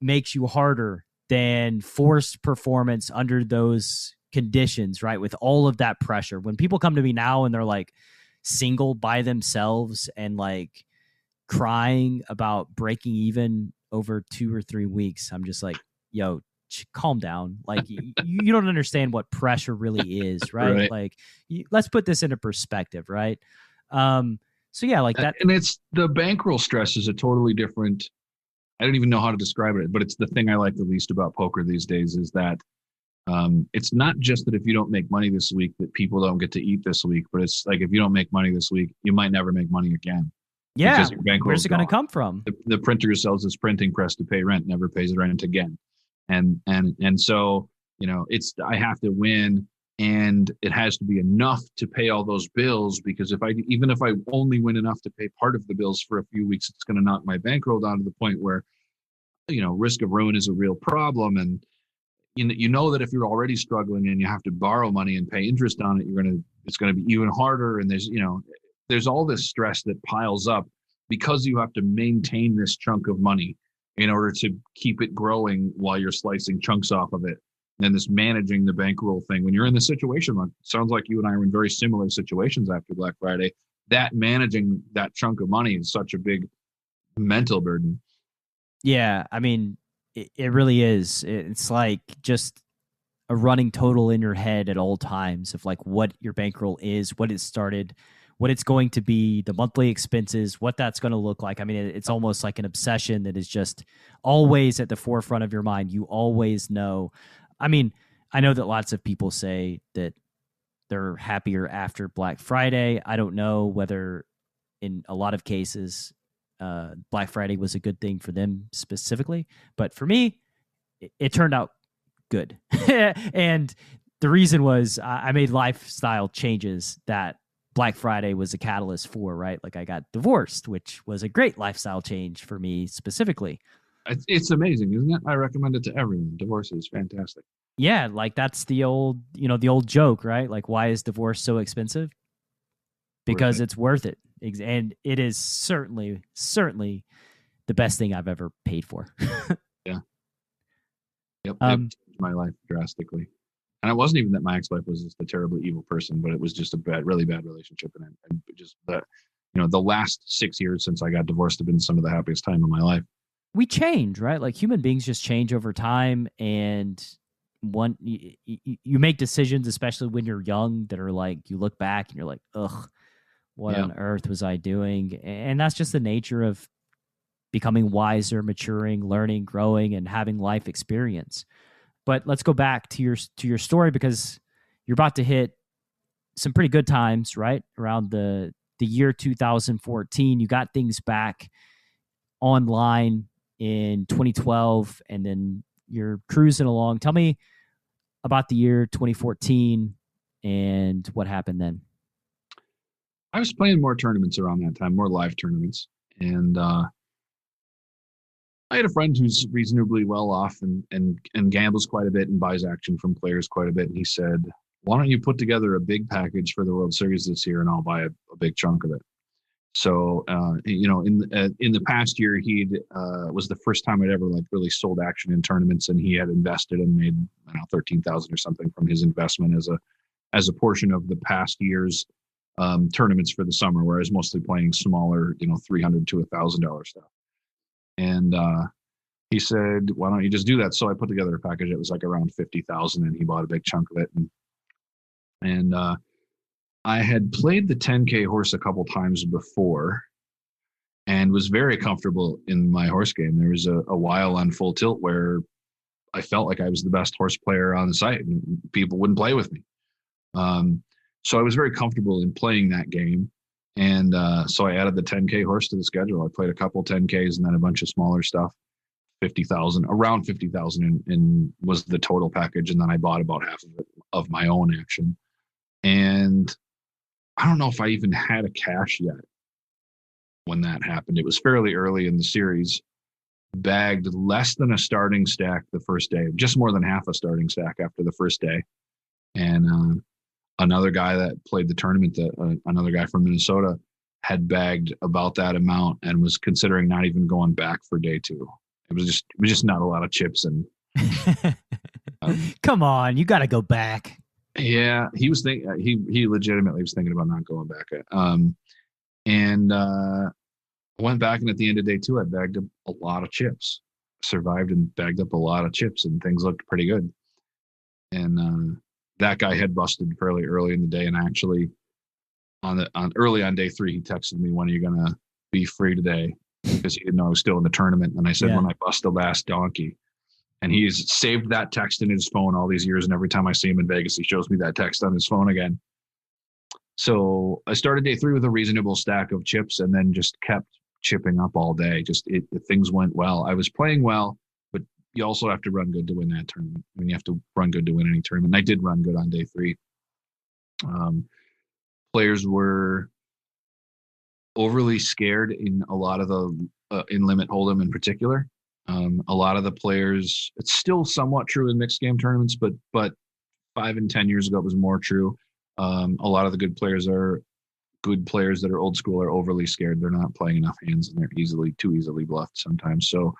makes you harder than forced performance under those conditions, right? With all of that pressure. When people come to me now and they're like single by themselves and like crying about breaking even over 2 or 3 weeks, I'm just like, yo, calm down. Like you don't understand what pressure really is, right? Like let's put this into perspective, right? So yeah, like that. And it's the bankroll stress is a totally different, I don't even know how to describe it, but it's the thing I like the least about poker these days is that it's not just that if you don't make money this week that people don't get to eat this week, but it's like if you don't make money this week, you might never make money again. Yeah, where's it going to come from? The printer who sells this printing press to pay rent never pays rent again, and so I have to win, and it has to be enough to pay all those bills, because even if I only win enough to pay part of the bills for a few weeks, it's going to knock my bankroll down to the point where risk of ruin is a real problem. And you know that if you're already struggling and you have to borrow money and pay interest on it, it's going to be even harder. And there's all this stress that piles up because you have to maintain this chunk of money in order to keep it growing while you're slicing chunks off of it. And this managing the bankroll thing, when you're in the situation, it sounds like you and I are in very similar situations after Black Friday, that managing that chunk of money is such a big mental burden. Yeah, I mean, it really is. It's like just a running total in your head at all times of like what your bankroll is, what it started, what it's going to be, the monthly expenses, what that's going to look like. I mean, it's almost like an obsession that is just always at the forefront of your mind. You always know. I mean, I know that lots of people say that they're happier after Black Friday. I don't know whether in a lot of cases Black Friday was a good thing for them specifically, but for me, it turned out good. And the reason was I made lifestyle changes that Black Friday was a catalyst for, right? Like I got divorced, which was a great lifestyle change for me specifically. It's amazing, isn't it? I recommend it to everyone. Divorce is fantastic. Yeah, like that's the old joke, right? Like, why is divorce so expensive? Because it's worth it. And it is certainly the best thing I've ever paid for. Yeah. Yep. It changed my life drastically. And it wasn't even that my ex-wife was just a terribly evil person, but it was just a really bad relationship. And just that, the last 6 years since I got divorced have been some of the happiest time of my life. We change, right? Like human beings just change over time, and you make decisions, especially when you're young, that are like you look back and you're like, ugh, what on earth was I doing? And that's just the nature of becoming wiser, maturing, learning, growing, and having life experience. But let's go back to your story, because you're about to hit some pretty good times, right? Around the year 2014, you got things back online in 2012, and then you're cruising along. Tell me about the year 2014 and what happened then. I was playing more tournaments around that time, more live tournaments. And I had a friend who's reasonably well off and gambles quite a bit and buys action from players quite a bit. And he said, why don't you put together a big package for the World Series this year and I'll buy a big chunk of it. So, in the past year, he was the first time I'd ever like really sold action in tournaments, and he had invested and made, I don't know, $13,000 or something from his investment as a portion of the past year's tournaments for the summer, where I was mostly playing smaller, $300 to $1,000 stuff. And he said, why don't you just do that? So I put together a package that was like around 50,000, and he bought a big chunk of it. And I had played the 10K horse a couple times before and was very comfortable in my horse game. There was a while on Full Tilt where I felt like I was the best horse player on the site and people wouldn't play with me. So I was very comfortable in playing that game. And so I added the 10K horse to the schedule. I played a couple 10Ks and then a bunch of smaller stuff. 50,000, around 50,000 and was the total package. And then I bought about half of it of my own action. And I don't know if I even had a cash yet when that happened. It was fairly early in the series. Bagged less than a starting stack the first day, just more than half a starting stack after the first day. And another guy that played the tournament, another guy from Minnesota, had bagged about that amount and was considering not even going back for day two. It was just not a lot of chips. And come on, you got to go back. Yeah, he was he legitimately was thinking about not going back. Went back, and at the end of day two, I bagged up a lot of chips. Survived and bagged up a lot of chips, and things looked pretty good. And that guy had busted fairly early in the day, and actually early on day three, he texted me, "When are you gonna be free today?" Because he didn't know I was still in the tournament. And I said, "When I bust the last donkey." And he's saved that text in his phone all these years. And every time I see him in Vegas, he shows me that text on his phone again. So I started day three with a reasonable stack of chips and then just kept chipping up all day. Things went well. I was playing well, but you also have to run good to win that tournament. I mean, you have to run good to win any tournament. And I did run good on day three. Players were overly scared in a lot of the in Limit Hold'em in particular. A lot of the players, it's still somewhat true in mixed game tournaments, but 5 and 10 years ago, it was more true. A lot of the good players that are old school are overly scared. They're not playing enough hands and they're too easily bluffed sometimes. So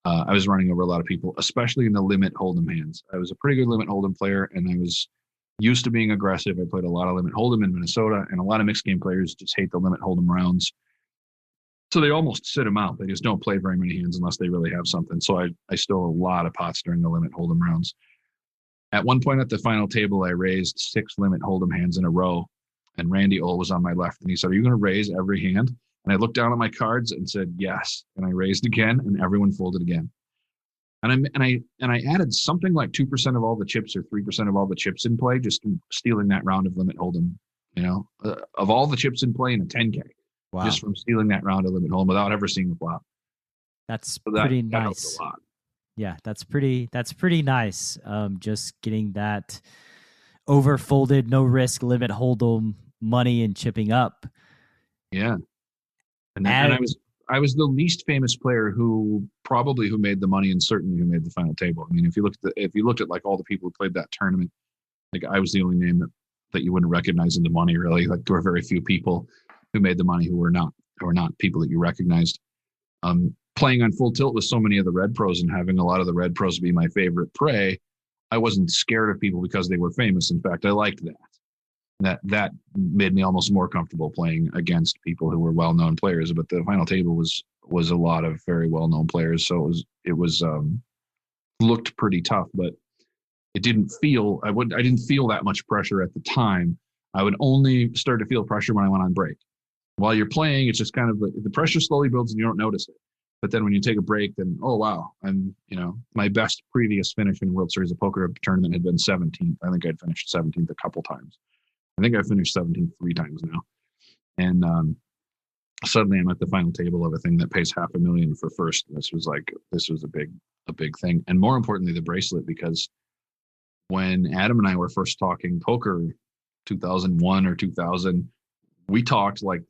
I was running over a lot of people, especially in the Limit Hold'em hands. I was a pretty good Limit Hold'em player, and I was used to being aggressive. I played a lot of Limit Hold'em in Minnesota, and a lot of mixed game players just hate the Limit Hold'em rounds. So they almost sit them out. They just don't play very many hands unless they really have something. So I stole a lot of pots during the Limit Hold'em rounds. At one point at the final table, I raised 6 Limit Hold'em hands in a row, and Randy Ole was on my left, and he said, "Are you going to raise every hand?" And I looked down at my cards and said, "Yes." And I raised again, and everyone folded again. And I added something like 2% of all the chips or 3% of all the chips in play, just stealing that round of Limit Hold'em. Of all the chips in play in a 10K. Wow. Just from stealing that round of Limit Hold'em without ever seeing the flop. That's pretty nice. That helped a lot. Yeah, that's pretty nice. Just getting that overfolded, no risk Limit Hold'em money and chipping up. Yeah, and I was the least famous player who made the money and certainly who made the final table. I mean, if you looked at like all the people who played that tournament, like I was the only name that you wouldn't recognize in the money. Really, like there were very few people who made the money who were not people that you recognized. Playing on Full Tilt with so many of the Red Pros and having a lot of the Red Pros be my favorite prey, I wasn't scared of people because they were famous. In fact, I liked that. That made me almost more comfortable playing against people who were well-known players. But the final table was a lot of very well-known players, so it was looked pretty tough, but it didn't feel. I didn't feel that much pressure at the time. I would only start to feel pressure when I went on break. While you're playing, it's just kind of the pressure slowly builds and you don't notice it. But then when you take a break, then, oh, wow, my best previous finish in World Series of Poker tournament had been 17th. I think I'd finished 17th a couple times. I think I finished 17th 3 times now. And suddenly I'm at the final table of a thing that pays $500,000 for first. This was a big thing. And more importantly, the bracelet, because when Adam and I were first talking poker, 2001 or 2000, we talked like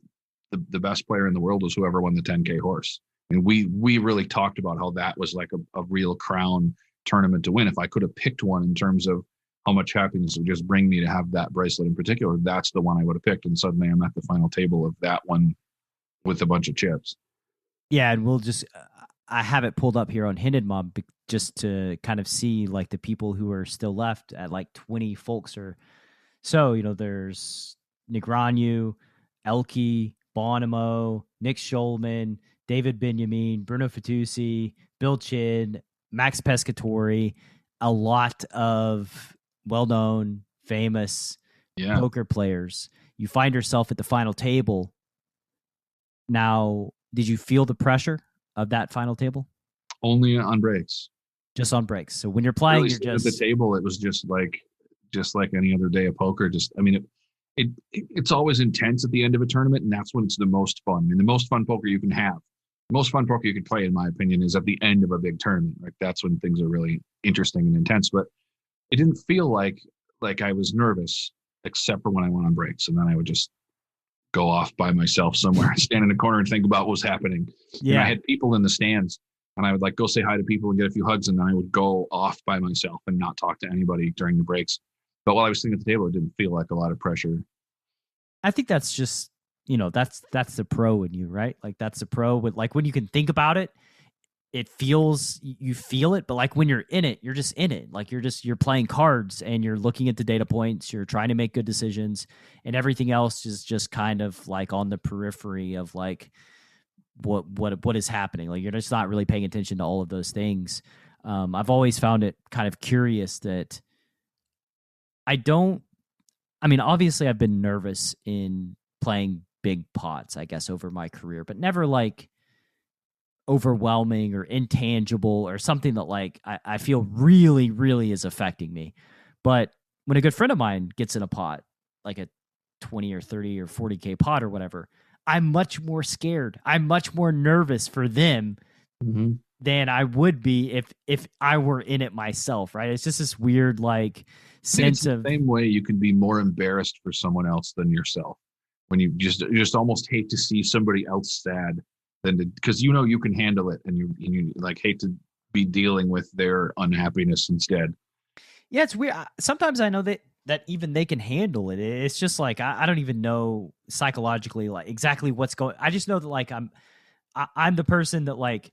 the best player in the world was whoever won the 10K horse. And we really talked about how that was like a real crown tournament to win. If I could have picked one in terms of how much happiness it would just bring me to have that bracelet in particular, that's the one I would have picked. And suddenly I'm at the final table of that one with a bunch of chips. Yeah, and we'll just I have it pulled up here on Hinted Mob just to kind of see like the people who are still left at like 20 folks or so. You know, there's Negreanu, Elke, Bonimo, Nick Schulman, David Benjamin, Bruno Fatoussi, Bill Chin, Max Pescatori, a lot of well-known, famous poker players. You find yourself at the final table. Now, did you feel the pressure of that final table? Only on breaks. Just on breaks. So when you're playing, really, you're just at the table. It was just like any other day of poker. Just, I mean, it's always intense at the end of a tournament, and that's when it's the most fun. I mean, the most fun poker you can have, the most fun poker you can play, in my opinion, is at the end of a big tournament. Like that's when things are really interesting and intense. But it didn't feel like I was nervous, except for when I went on breaks, and then I would just go off by myself somewhere, stand in a corner and think about what was happening. Yeah, and I had people in the stands, and I would like go say hi to people and get a few hugs, and then I would go off by myself and not talk to anybody during the breaks. But while I was sitting at the table, it didn't feel like a lot of pressure. I think that's just, you know, that's the pro in you, right? Like that's the pro with like when you can think about it, it feels, you feel it, but like when you're in it, you're just in it. Like you're playing cards and you're looking at the data points, you're trying to make good decisions, and everything else is just kind of like on the periphery of like what is happening. Like you're just not really paying attention to all of those things. I've always found it kind of curious that obviously I've been nervous in playing big pots, I guess, over my career, but never like overwhelming or intangible or something that like I feel really, really is affecting me. But when a good friend of mine gets in a pot, like a 20 or 30 or 40K pot or whatever, I'm much more scared. I'm much more nervous for them than I would be if I were in it myself, right? It's just this weird like sense of the same way you can be more embarrassed for someone else than yourself. When you just almost hate to see somebody else sad, because you know you can handle it, and you like hate to be dealing with their unhappiness instead. Yeah, it's weird. Sometimes I know that even they can handle it. It's just like I don't even know psychologically like exactly what's going. I just know that like I'm the person that like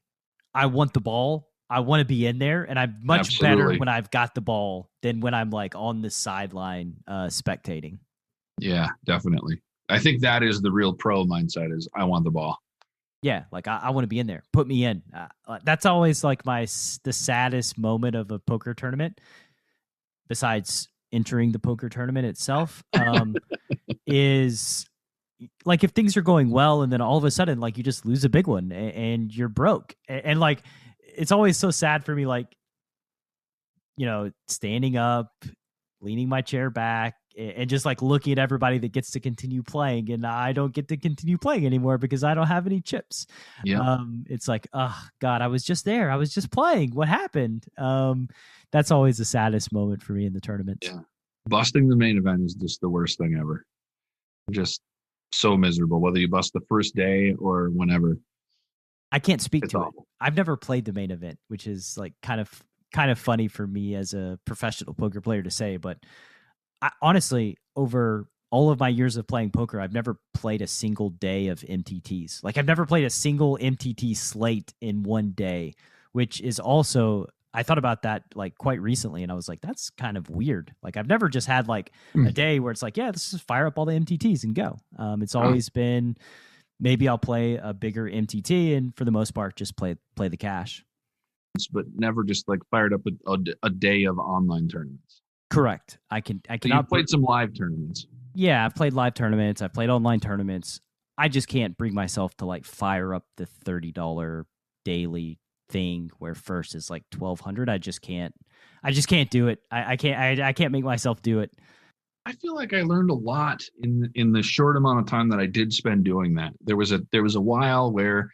I want the ball. I want to be in there, and I'm much better when I've got the ball than when I'm like on the sideline spectating. Yeah, definitely. I think that is the real pro mindset is I want the ball. Yeah, like I want to be in there. Put me in. That's always like the saddest moment of a poker tournament, besides entering the poker tournament itself, is like if things are going well and then all of a sudden like you just lose a big one and you're broke. And like it's always so sad for me, like, you know, standing up, leaning my chair back, and just like looking at everybody that gets to continue playing, and I don't get to continue playing anymore because I don't have any chips. Yeah. It's like, oh God, I was just there. I was just playing. What happened? That's always the saddest moment for me in the tournament. Yeah. Busting the main event is just the worst thing ever. Just so miserable, whether you bust the first day or whenever. I can't speak It's to awful. it. I've never played the main event, which is like kind of funny for me as a professional poker player to say, but honestly, over all of my years of playing poker, I've never played a single day of MTTs. Like I've never played a single MTT slate in one day, which is also, I thought about that like quite recently, and I was like, that's kind of weird. Like I've never just had like a day where it's like, yeah, let's just fire up all the MTTs and go. It's always been, maybe I'll play a bigger MTT, and for the most part, just play the cash. But never just like fired up a day of online tournaments. Correct. I cannot. You played some live tournaments. Yeah, I've played live tournaments. I've played online tournaments. I just can't bring myself to like fire up the $30 daily thing where first is like $1,200. I just can't do it. I can't make myself do it. I feel like I learned a lot in the short amount of time that I did spend doing that. There was a while where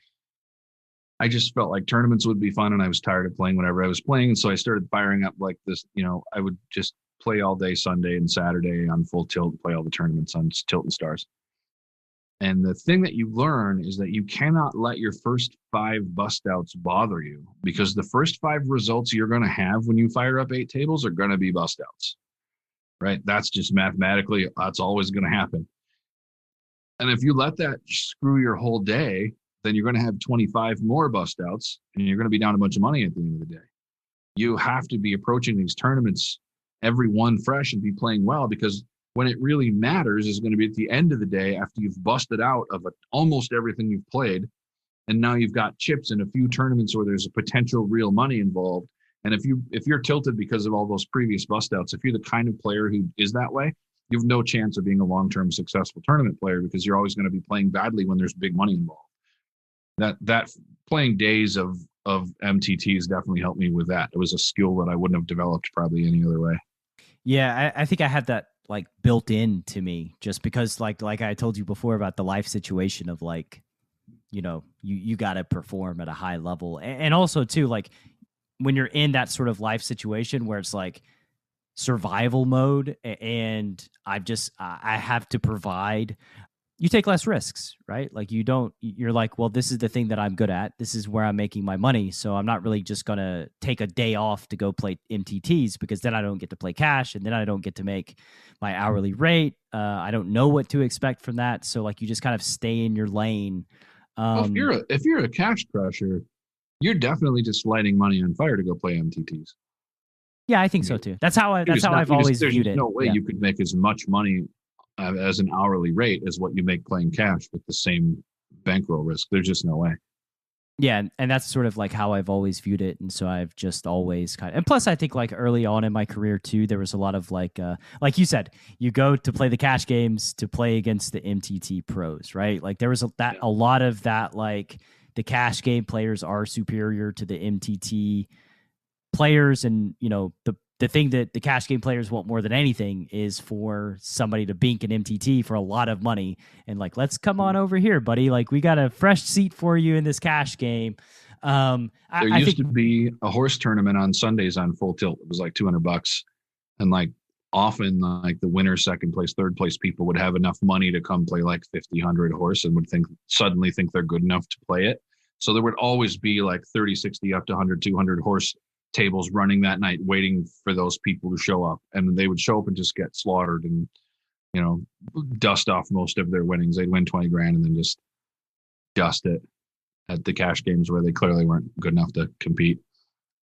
I just felt like tournaments would be fun, and I was tired of playing whenever I was playing. And so I started firing up like this, you know, I would just play all day Sunday and Saturday on full tilt, play all the tournaments on Tilt and Stars. And the thing that you learn is that you cannot let your first 5 bust outs bother you, because the first 5 results you're going to have when you fire up 8 tables are going to be bust outs, right? That's just mathematically, that's always going to happen. And if you let that screw your whole day, then you're going to have 25 more bust outs and you're going to be down a bunch of money at the end of the day. You have to be approaching these tournaments every one fresh and be playing well, because when it really matters is going to be at the end of the day after you've busted out of almost everything you've played. And now you've got chips in a few tournaments where there's a potential real money involved. And if you're tilted because of all those previous bust outs, if you're the kind of player who is that way, you have no chance of being a long-term successful tournament player, because you're always going to be playing badly when there's big money involved. That playing days of MTTs definitely helped me with that. It was a skill that I wouldn't have developed probably any other way. Yeah, I think I had that like built in to me, just because like I told you before about the life situation of like, you know, you got to perform at a high level. And also too, like when you're in that sort of life situation where it's like survival mode and I have to provide, you take less risks, right? Like you're like, well, this is the thing that I'm good at. This is where I'm making my money. So I'm not really just going to take a day off to go play MTTs, because then I don't get to play cash and then I don't get to make my hourly rate. I don't know what to expect from that. So like you just kind of stay in your lane. Well, if you're a cash crusher, you're definitely just lighting money on fire to go play MTTs. Yeah, I think so too. That's how I've always viewed it. There's no way you could make as much money as an hourly rate as what you make playing cash with the same bankroll risk. There's just no way. Yeah, and that's sort of like how I've always viewed it, and so I've just always and plus I think like early on in my career too, there was a lot of like you said, you go to play the cash games to play against the MTT pros, right? Like there was a lot of that, like the cash game players are superior to the MTT players, and you know the thing that the cash game players want more than anything is for somebody to bink an MTT for a lot of money and like, let's come on over here, buddy. Like we got a fresh seat for you in this cash game. There used to be a horse tournament on Sundays on Full Tilt. It was like $200, and like often like the winner, second place, third place people would have enough money to come play like 50, 100 horse and would suddenly think they're good enough to play it. So there would always be like 30, 60 up to 100, 200 horse tables running that night, waiting for those people to show up, and they would show up and just get slaughtered and, you know, dust off most of their winnings. They'd win 20 grand and then just dust it at the cash games where they clearly weren't good enough to compete.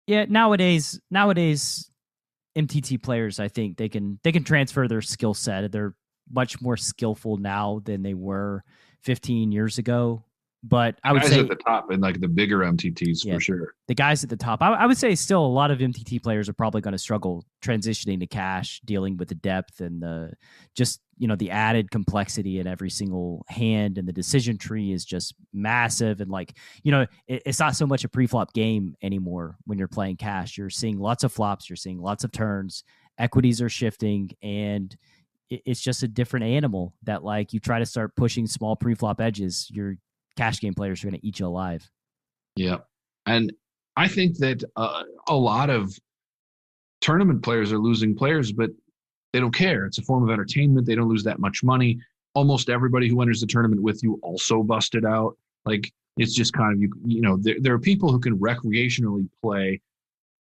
Yeah, nowadays MTT players, I think they can transfer their skill set. They're much more skillful now than they were 15 years ago. But I would say at the top and like the bigger MTTs for sure. The guys at the top, I would say still a lot of MTT players are probably going to struggle transitioning to cash, dealing with the depth and the just, you know, the added complexity in every single hand, and the decision tree is just massive. And like, you know, it's not so much a pre-flop game anymore when you're playing cash. You're seeing lots of flops, you're seeing lots of turns, equities are shifting, and it's just a different animal that like you try to start pushing small pre-flop edges, you're cash game players are going to eat you alive. Yeah. And I think that a lot of tournament players are losing players, but they don't care. It's a form of entertainment. They don't lose that much money. Almost everybody who enters the tournament with you also busted out. Like it's just kind of, you know, there are people who can recreationally play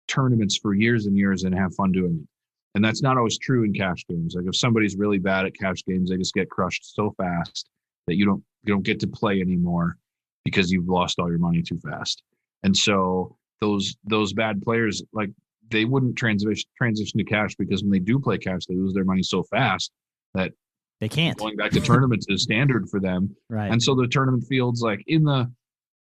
tournaments for years and years and have fun doing it. And that's not always true in cash games. Like if somebody's really bad at cash games, they just get crushed so fast that you don't get to play anymore because you've lost all your money too fast. And so those bad players, like they wouldn't transition to cash, because when they do play cash, they lose their money so fast that they can't. Going back to tournaments is standard for them. Right. And so the tournament fields, like a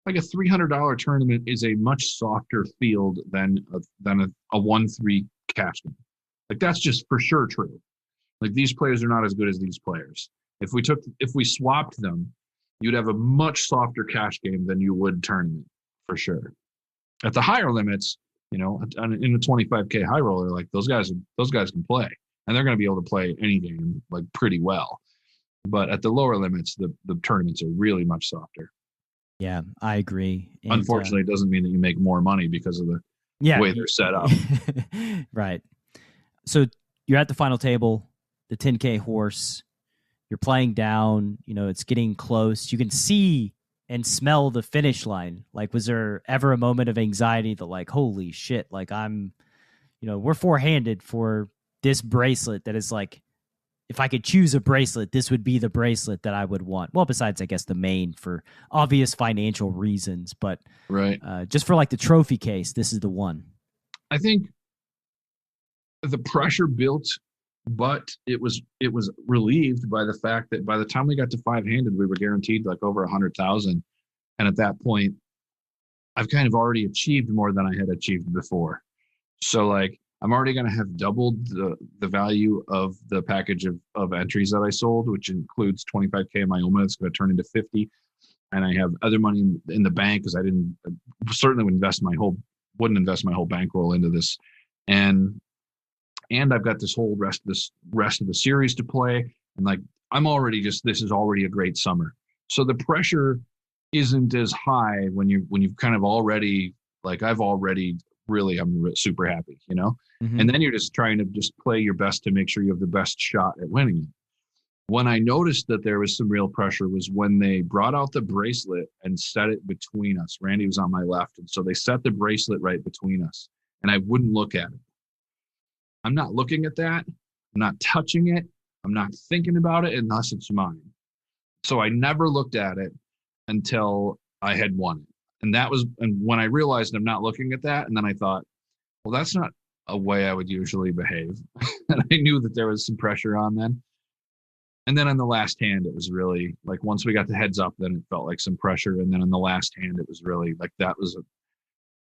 $300 tournament is a much softer field than a 1-3 cash game. Like that's just for sure true. Like these players are not as good as these players. If we swapped them, you'd have a much softer cash game than you would tournament for sure. At the higher limits, you know, in a 25K high roller, like those guys can play, and they're going to be able to play any game like pretty well. But at the lower limits, the tournaments are really much softer. Yeah, I agree. And, unfortunately, it doesn't mean that you make more money because of the way they're set up. Right. So you're at the final table, the 10K horse, you're playing down, it's getting close. You can see and smell the finish line. Like, was there ever a moment of anxiety that like, holy shit, like we're four-handed for this bracelet that is like, if I could choose a bracelet, this would be the bracelet that I would want. Well, besides, I guess, the main for obvious financial reasons, but right. Just for like the trophy case, this is the one. I think the pressure built, but it was relieved by the fact that by the time we got to 5-handed, we were guaranteed like over 100,000. And at that point, I've kind of already achieved more than I had achieved before. So like, I'm already going to have doubled the value of the package of entries that I sold, which includes 25K in myoma. It's going to turn into 50. And I have other money in the bank because I certainly wouldn't invest my whole bankroll into this. And I've got this whole rest of the series to play. And like, this is already a great summer. So the pressure isn't as high when you've kind of already, like I'm super happy, Mm-hmm. And then you're just trying to just play your best to make sure you have the best shot at winning it. When I noticed that there was some real pressure was when they brought out the bracelet and set it between us. Randy was on my left. And so they set the bracelet right between us and I wouldn't look at it. I'm not looking at that. I'm not touching it. I'm not thinking about it unless it's mine. So I never looked at it until I had won it. And when I realized I'm not looking at that, and then I thought, well, that's not a way I would usually behave. And I knew that there was some pressure on then. And then on the last hand, it was really like, once we got the heads up, then it felt like some pressure. And then on the last hand, it was really like, that was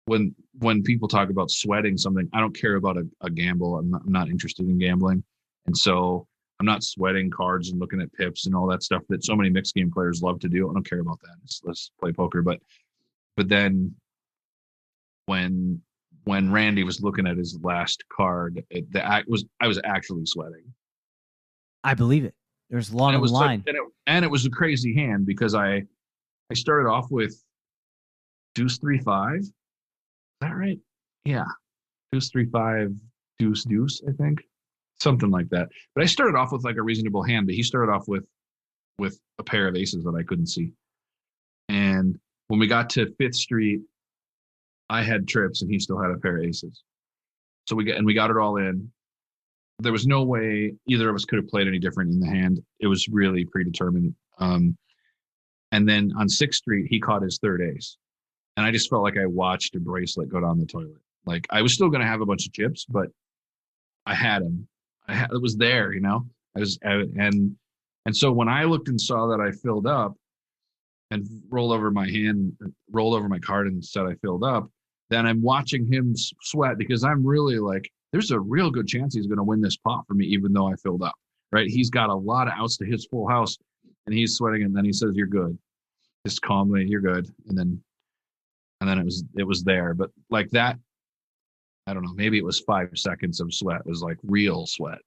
when people talk about sweating something, I don't care about a gamble. I'm not interested in gambling. And so I'm not sweating cards and looking at pips and all that stuff that so many mixed game players love to do. I don't care about that. Let's play poker. But then when Randy was looking at his last card, I was actually sweating. I believe it. There's a lot on the line. And it was a crazy hand because I started off with deuce 3-5. Is that right? Yeah. Deuce 3-5, deuce, I think. Something like that. But I started off with like a reasonable hand, but he started off with a pair of aces that I couldn't see. And when we got to 5th Street, I had trips and he still had a pair of aces. So we got it all in. There was no way either of us could have played any different in the hand. It was really predetermined. And then on 6th Street, he caught his 3rd ace. And I just felt like I watched a bracelet go down the toilet. Like I was still going to have a bunch of chips, but I had him. It was there, and so when I looked and saw that I filled up and rolled over my card and said I filled up, then I'm watching him sweat because I'm really like, there's a real good chance he's going to win this pot for me, even though I filled up, right? He's got a lot of outs to his full house and he's sweating. And then he says, you're good. Just calmly, you're good. And then it was there. But like that, I don't know, maybe it was 5 seconds of sweat. It was like real sweat.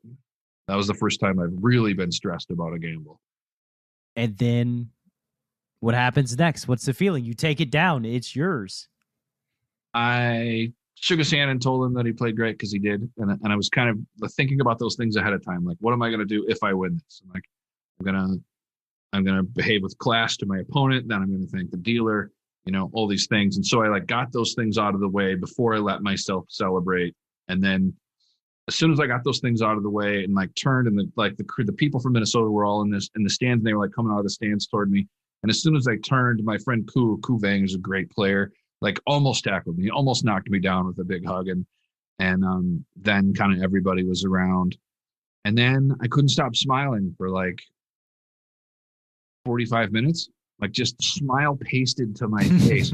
That was the first time I've really been stressed about a gamble. And then what happens next? What's the feeling? You take it down. It's yours. I shook his hand and told him that he played great because he did. And I was kind of thinking about those things ahead of time. Like, what am I going to do if I win this? I'm like, I'm going to behave with class to my opponent. Then I'm going to thank the dealer. All these things. And so I got those things out of the way before I let myself celebrate. And then as soon as I got those things out of the way and turned and the people from Minnesota were all in the stands and they were coming out of the stands toward me. And as soon as I turned, my friend Ku Vang is a great player, almost tackled me, almost knocked me down with a big hug. And then kind of everybody was around. And then I couldn't stop smiling for 45 minutes. Just smile pasted to my face.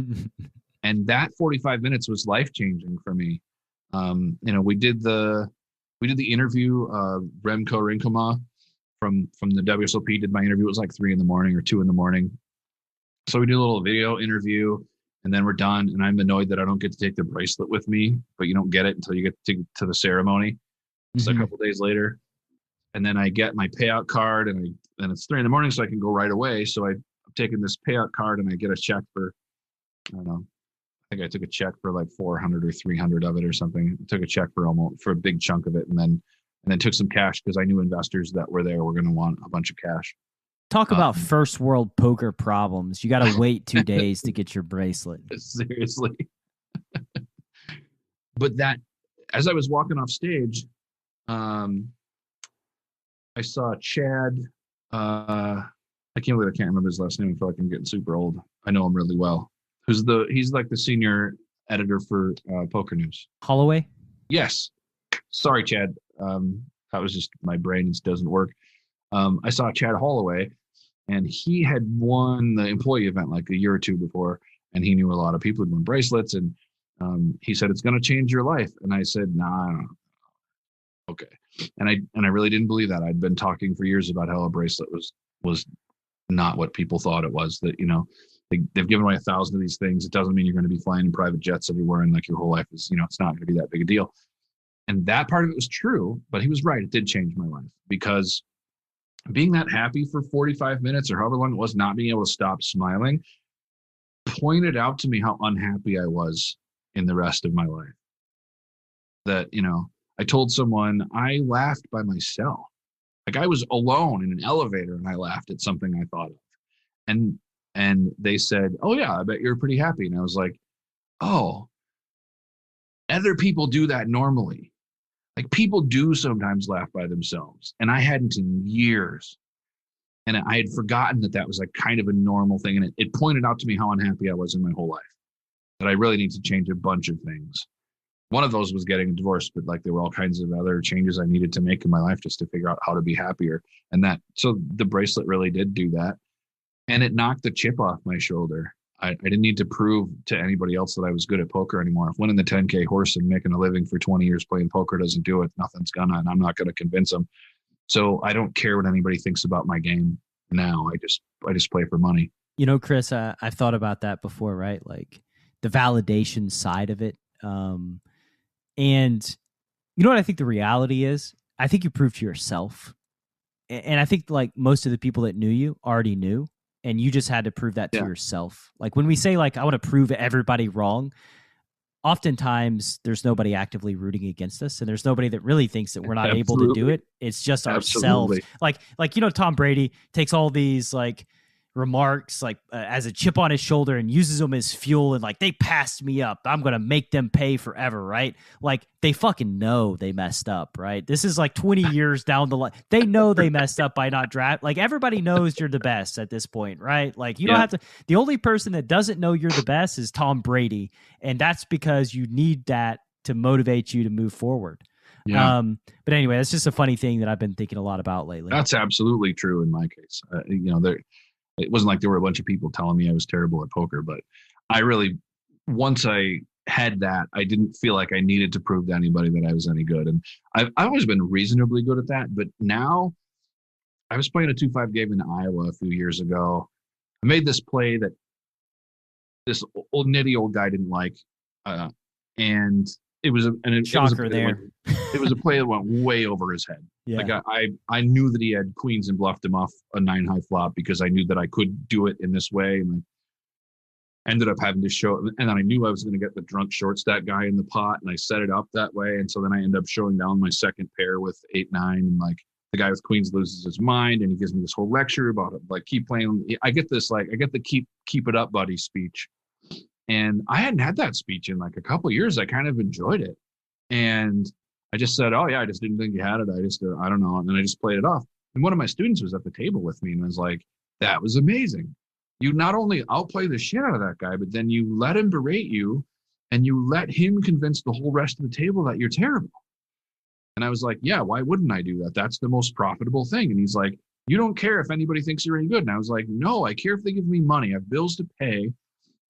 And that 45 minutes was life-changing for me. We did the interview, Remco Rinkema from the WSOP did my interview. It was 3 a.m. or 2 a.m. So we did a little video interview and then we're done. And I'm annoyed that I don't get to take the bracelet with me, but you don't get it until you get to the ceremony. So a couple days later. And then I get my payout card and it's 3 a.m. so I can go right away. So I'm taking this payout card and I get a check for, I don't know, I think I took a check for 400 or 300 of it or something. I took a check for a big chunk of it. And and then took some cash because I knew investors that were there were going to want a bunch of cash. Talk about first world poker problems. You got to wait 2 days to get your bracelet. Seriously. But that, as I was walking off stage, I saw Chad. I can't remember his last name. I feel like I'm getting super old. I know him really well. He's like the senior editor for Poker News. Holloway? Yes. Sorry, Chad. That was just my brain just doesn't work. I saw Chad Holloway, and he had won the employee event like a year or two before, and he knew a lot of people who'd won bracelets, and he said, it's going to change your life. And I said, nah, I don't know. Okay. And I really didn't believe that. I'd been talking for years about how a bracelet was not what people thought it was, that, they've given away 1,000 of these things. It doesn't mean you're going to be flying in private jets everywhere and like your whole life is, it's not going to be that big a deal. And that part of it was true, but he was right. It did change my life, because being that happy for 45 minutes or however long it was, not being able to stop smiling, pointed out to me how unhappy I was in the rest of my life. That, I told someone I laughed by myself. Like I was alone in an elevator and I laughed at something I thought of. And they said, oh yeah, I bet you're pretty happy. And I was like, oh, other people do that normally. Like people do sometimes laugh by themselves. And I hadn't in years. And I had forgotten that was like kind of a normal thing. And it pointed out to me how unhappy I was in my whole life, that I really need to change a bunch of things. One of those was getting a divorce, but like there were all kinds of other changes I needed to make in my life just to figure out how to be happier. So the bracelet really did do that. And it knocked the chip off my shoulder. I didn't need to prove to anybody else that I was good at poker anymore. If winning the 10K H.O.R.S.E and making a living for 20 years playing poker doesn't do it, nothing's gonna, and I'm not going to convince them. So I don't care what anybody thinks about my game now. I just play for money. Chris, I've thought about that before, right? Like the validation side of it. And you know what I think the reality is? I think you proved to yourself. And I think like most of the people that knew you already knew, and you just had to prove that to yourself. Like when we say like, I want to prove everybody wrong, oftentimes there's nobody actively rooting against us, and there's nobody that really thinks that we're not able to do it. It's just ourselves. Like Tom Brady takes all these like remarks like as a chip on his shoulder and uses them as fuel, and like, they passed me up, I'm gonna make them pay forever, right? Like they fucking know they messed up, right? This is like 20 years down the line. They know they messed up by not draft. Like everybody knows you're the best at this point, right? Like you don't have to. The only person that doesn't know you're the best is Tom Brady, and that's because you need that to motivate you to move forward. Yeah. But anyway, that's just a funny thing that I've been thinking a lot about lately. That's absolutely true in my case. It wasn't like there were a bunch of people telling me I was terrible at poker, but I really, once I had that, I didn't feel like I needed to prove to anybody that I was any good. And I've always been reasonably good at that. But now I was playing a 2-5 game in Iowa a few years ago. I made this play that this nitty old guy didn't like. And it was shocker there. It was a play that went way over his head. Yeah. Like I knew that he had queens and bluffed him off a 9-high flop because I knew that I could do it in this way. And I ended up having to show, and then I knew I was going to get the drunk short stack guy in the pot, and I set it up that way. And so then I end up showing down my second pair with 8-9, and like the guy with queens loses his mind, and he gives me this whole lecture about it, like keep playing. I get the keep it up, buddy speech. And I hadn't had that speech in like a couple of years. I kind of enjoyed it. And I just said, oh yeah, I just didn't think you had it. I don't know. And then I just played it off. And one of my students was at the table with me and was like, that was amazing. You not only outplay the shit out of that guy, but then you let him berate you and you let him convince the whole rest of the table that you're terrible. And I was like, yeah, why wouldn't I do that? That's the most profitable thing. And he's like, you don't care if anybody thinks you're any good. And I was like, no, I care if they give me money. I have bills to pay.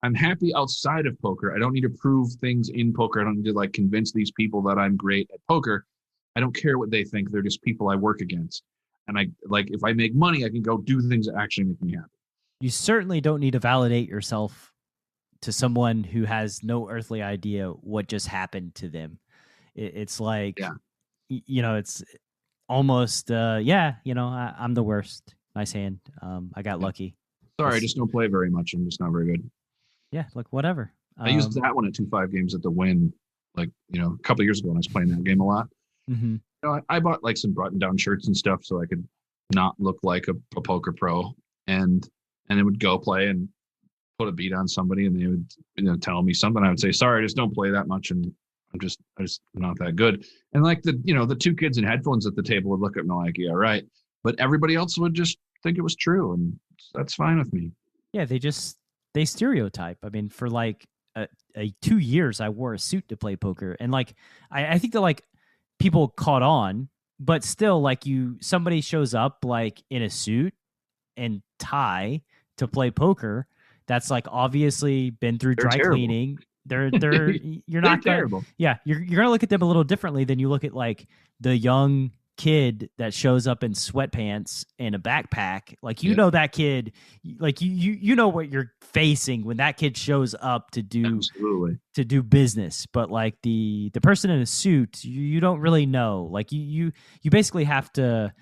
I'm happy outside of poker. I don't need to prove things in poker. I don't need to like convince these people that I'm great at poker. I don't care what they think. They're just people I work against. And I like, if I make money, I can go do things that actually make me happy. You certainly don't need to validate yourself to someone who has no earthly idea what just happened to them. It's like, it's almost, I'm the worst. Nice hand. I got lucky. Sorry, I just don't play very much. I'm just not very good. Yeah, look, whatever. I used that one at 2-5 games at the Win, like, a couple of years ago when I was playing that game a lot. Mm-hmm. I bought like some button down shirts and stuff so I could not look like a poker pro, and it would go play and put a beat on somebody, and they would tell me something. I would say, sorry, I just don't play that much, and I just not that good. And like the two kids in headphones at the table would look at me like, yeah, right. But everybody else would just think it was true, and that's fine with me. Yeah, they stereotype. I mean, for like a 2 years, I wore a suit to play poker, and like I think that like people caught on, but still, like somebody shows up like in a suit and tie to play poker. That's like obviously been through dry cleaning. They're you're not terrible. Yeah, you're gonna look at them a little differently than you look at like the young kid that shows up in sweatpants and a backpack. Like know that kid, like you know what you're facing when that kid shows up to do business. But like the person in a suit, you don't really know. Like you basically have to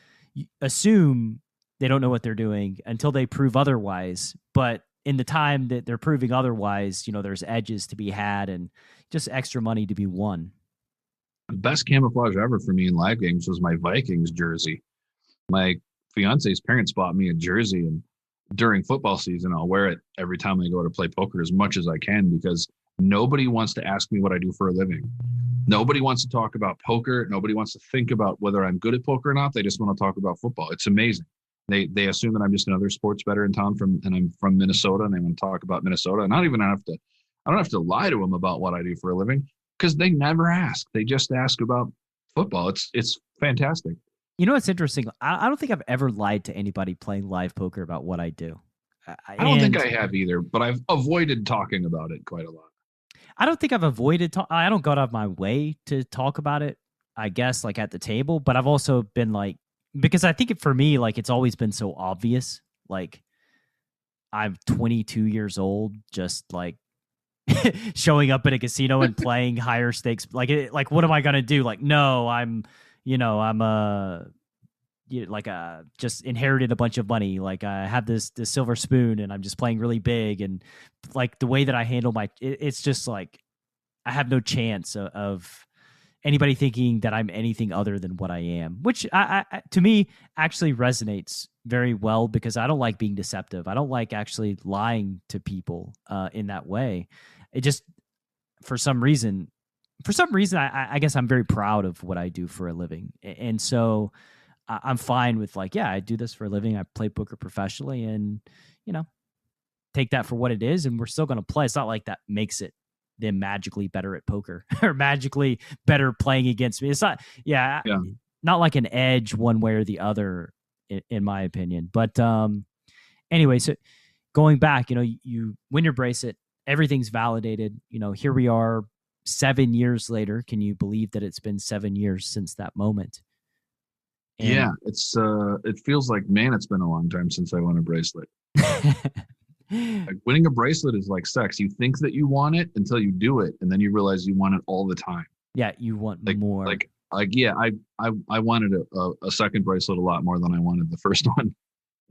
assume they don't know what they're doing until they prove otherwise. But in the time that they're proving otherwise, there's edges to be had and just extra money to be won. The best camouflage ever for me in live games was my Vikings jersey. My fiance's parents bought me a jersey, and during football season, I'll wear it every time I go to play poker as much as I can, because nobody wants to ask me what I do for a living. Nobody wants to talk about poker. Nobody wants to think about whether I'm good at poker or not. They just want to talk about football. It's amazing. They assume that I'm just another sports bettor in town and I'm from Minnesota, and they want to talk about Minnesota. And I don't have to lie to them about what I do for a living, because they never ask. They just ask about football. It's fantastic. You know what's interesting? I don't think I've ever lied to anybody playing live poker about what I do. I don't think I have either, but I've avoided talking about it quite a lot. I don't think I've avoided. I don't go out of my way to talk about it, I guess, like at the table. But I've also been like, because I think for me, like, it's always been so obvious. Like, I'm 22 years old, just like showing up at a casino and playing higher stakes. Like, what am I gonna do? Like, no, I'm just inherited a bunch of money. Like, I have this silver spoon, and I'm just playing really big. And like the way that I handle it's just like I have no chance of anybody thinking that I'm anything other than what I am, which I to me actually resonates very well, because I don't like being deceptive. I don't like actually lying to people in that way. It just, for some reason, I guess I'm very proud of what I do for a living. And so I'm fine with like, yeah, I do this for a living. I play poker professionally, and, take that for what it is. And we're still going to play. It's not like that makes it them magically better at poker or magically better playing against me. It's not, not like an edge one way or the other, in my opinion. But anyway, so going back, you win your bracelet, everything's validated. Here we are 7 years later. Can you believe that it's been 7 years since that moment? And yeah, it feels like, man, it's been a long time since I won a bracelet. Like, winning a bracelet is like sex. You think that you want it until you do it, and then you realize you want it all the time. Yeah, you want more. Yeah, I wanted a second bracelet a lot more than I wanted the first one.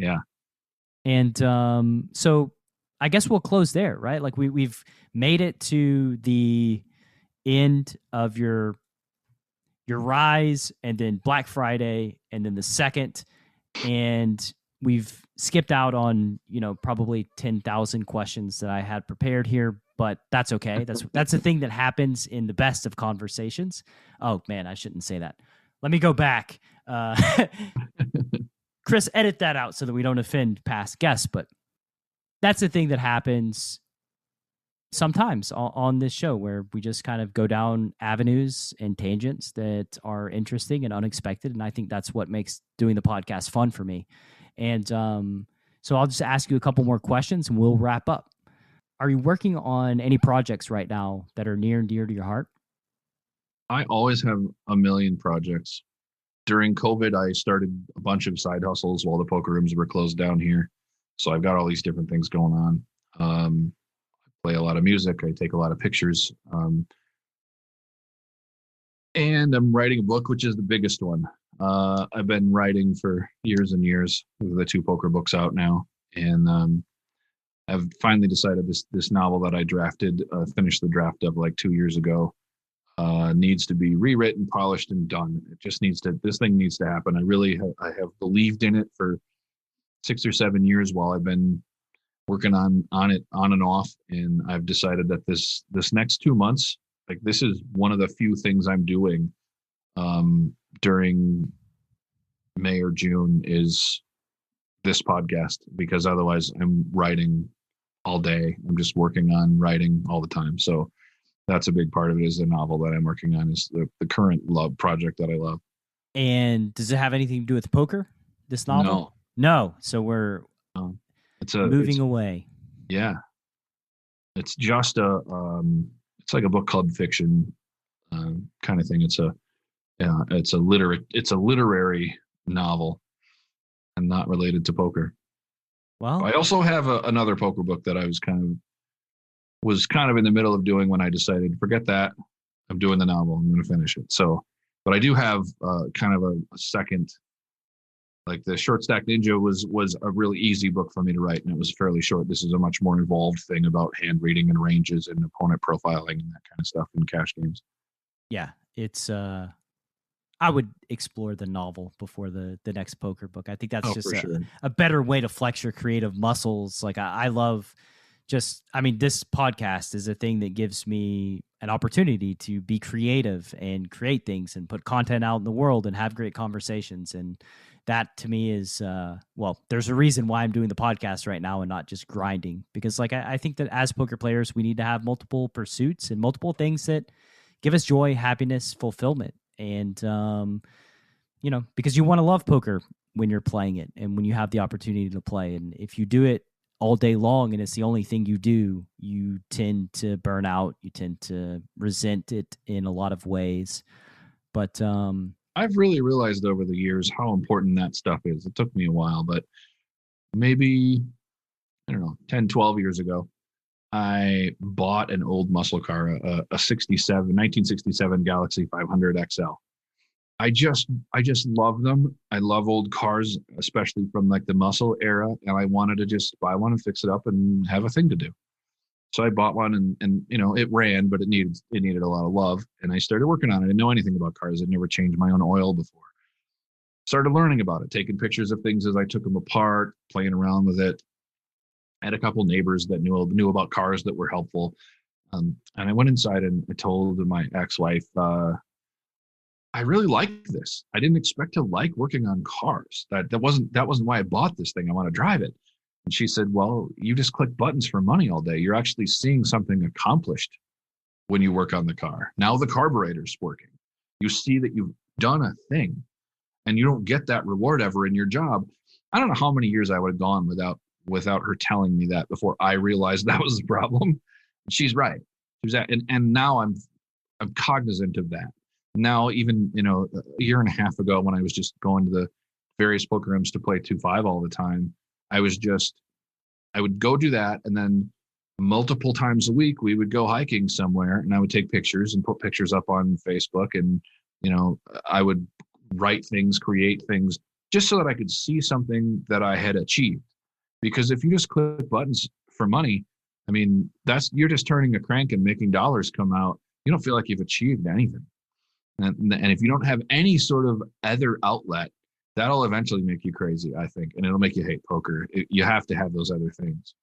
Yeah. And so I guess we'll close there, right? Like we've made it to the end of your rise, and then Black Friday, and then the second, and we've skipped out on, probably 10,000 questions that I had prepared here, but that's okay. That's the thing that happens in the best of conversations. Oh man, I shouldn't say that. Let me go back. Chris, edit that out so that we don't offend past guests, but that's the thing that happens sometimes on this show, where we just kind of go down avenues and tangents that are interesting and unexpected. And I think that's what makes doing the podcast fun for me. And so I'll just ask you a couple more questions and we'll wrap up. Are you working on any projects right now that are near and dear to your heart? I always have a million projects. During COVID, I started a bunch of side hustles while the poker rooms were closed down here. So I've got all these different things going on. I play a lot of music. I take a lot of pictures. And I'm writing a book, which is the biggest one. I've been writing for years and years. The 2 poker books out now. And I've finally decided this novel that I drafted, finished the draft of like 2 years ago. needs to be rewritten, polished, and done. It just needs to. This thing needs to happen. I have believed in it for 6 or 7 years while I've been working on it on and off, and I've decided that this next 2 months, like this is one of the few things I'm doing during May or June is this podcast, because otherwise I'm writing all day. I'm just working on writing all the time. So that's a big part of it, is the novel that I'm working on, is the current love project that I love. And does it have anything to do with poker, this novel? No. So we're moving away. Yeah. It's just it's like a book club fiction kind of thing. It's a literary novel and not related to poker. Well, I also have another poker book that I was kind of in the middle of doing when I decided, forget that. I'm doing the novel. I'm going to finish it. So, but I do have kind of a second, like the Short Stack Ninja was a really easy book for me to write, and it was fairly short. This is a much more involved thing about hand reading and ranges and opponent profiling and that kind of stuff in cash games. Yeah, it's I would explore the novel before the next poker book. I think that's a better way to flex your creative muscles. Like I love this podcast is a thing that gives me an opportunity to be creative and create things and put content out in the world and have great conversations. And that to me is, there's a reason why I'm doing the podcast right now and not just grinding, because like, I think that as poker players, we need to have multiple pursuits and multiple things that give us joy, happiness, fulfillment. And, because you want to love poker when you're playing it and when you have the opportunity to play. And if you do it all day long and it's the only thing you do, you tend to burn out. You tend to resent it in a lot of ways. But I've really realized over the years how important that stuff is. It took me a while, but maybe, 10, 12 years ago, I bought an old muscle car, a 1967 Galaxy 500 XL. I just love them. I love old cars, especially from like the muscle era. And I wanted to just buy one and fix it up and have a thing to do. So I bought one and it ran, but it needed a lot of love. And I started working on it. I didn't know anything about cars. I'd never changed my own oil before. Started learning about it, taking pictures of things as I took them apart, playing around with it. I had a couple neighbors that knew about cars that were helpful. And I went inside and I told my ex-wife, I really like this. I didn't expect to like working on cars. That wasn't why I bought this thing. I want to drive it. And she said, well, you just click buttons for money all day. You're actually seeing something accomplished when you work on the car. Now the carburetor's working. You see that you've done a thing, and you don't get that reward ever in your job. I don't know how many years I would have gone without her telling me that before I realized that was the problem. She's right. And now I'm cognizant of that. Now, even, a year and a half ago when I was just going to the various poker rooms to play 2-5 all the time, I would go do that. And then multiple times a week, we would go hiking somewhere and I would take pictures and put pictures up on Facebook. And, I would write things, create things just so that I could see something that I had achieved. Because if you just click buttons for money, you're just turning a crank and making dollars come out. You don't feel like you've achieved anything. And if you don't have any sort of other outlet, that'll eventually make you crazy, I think. And it'll make you hate poker. You have to have those other things.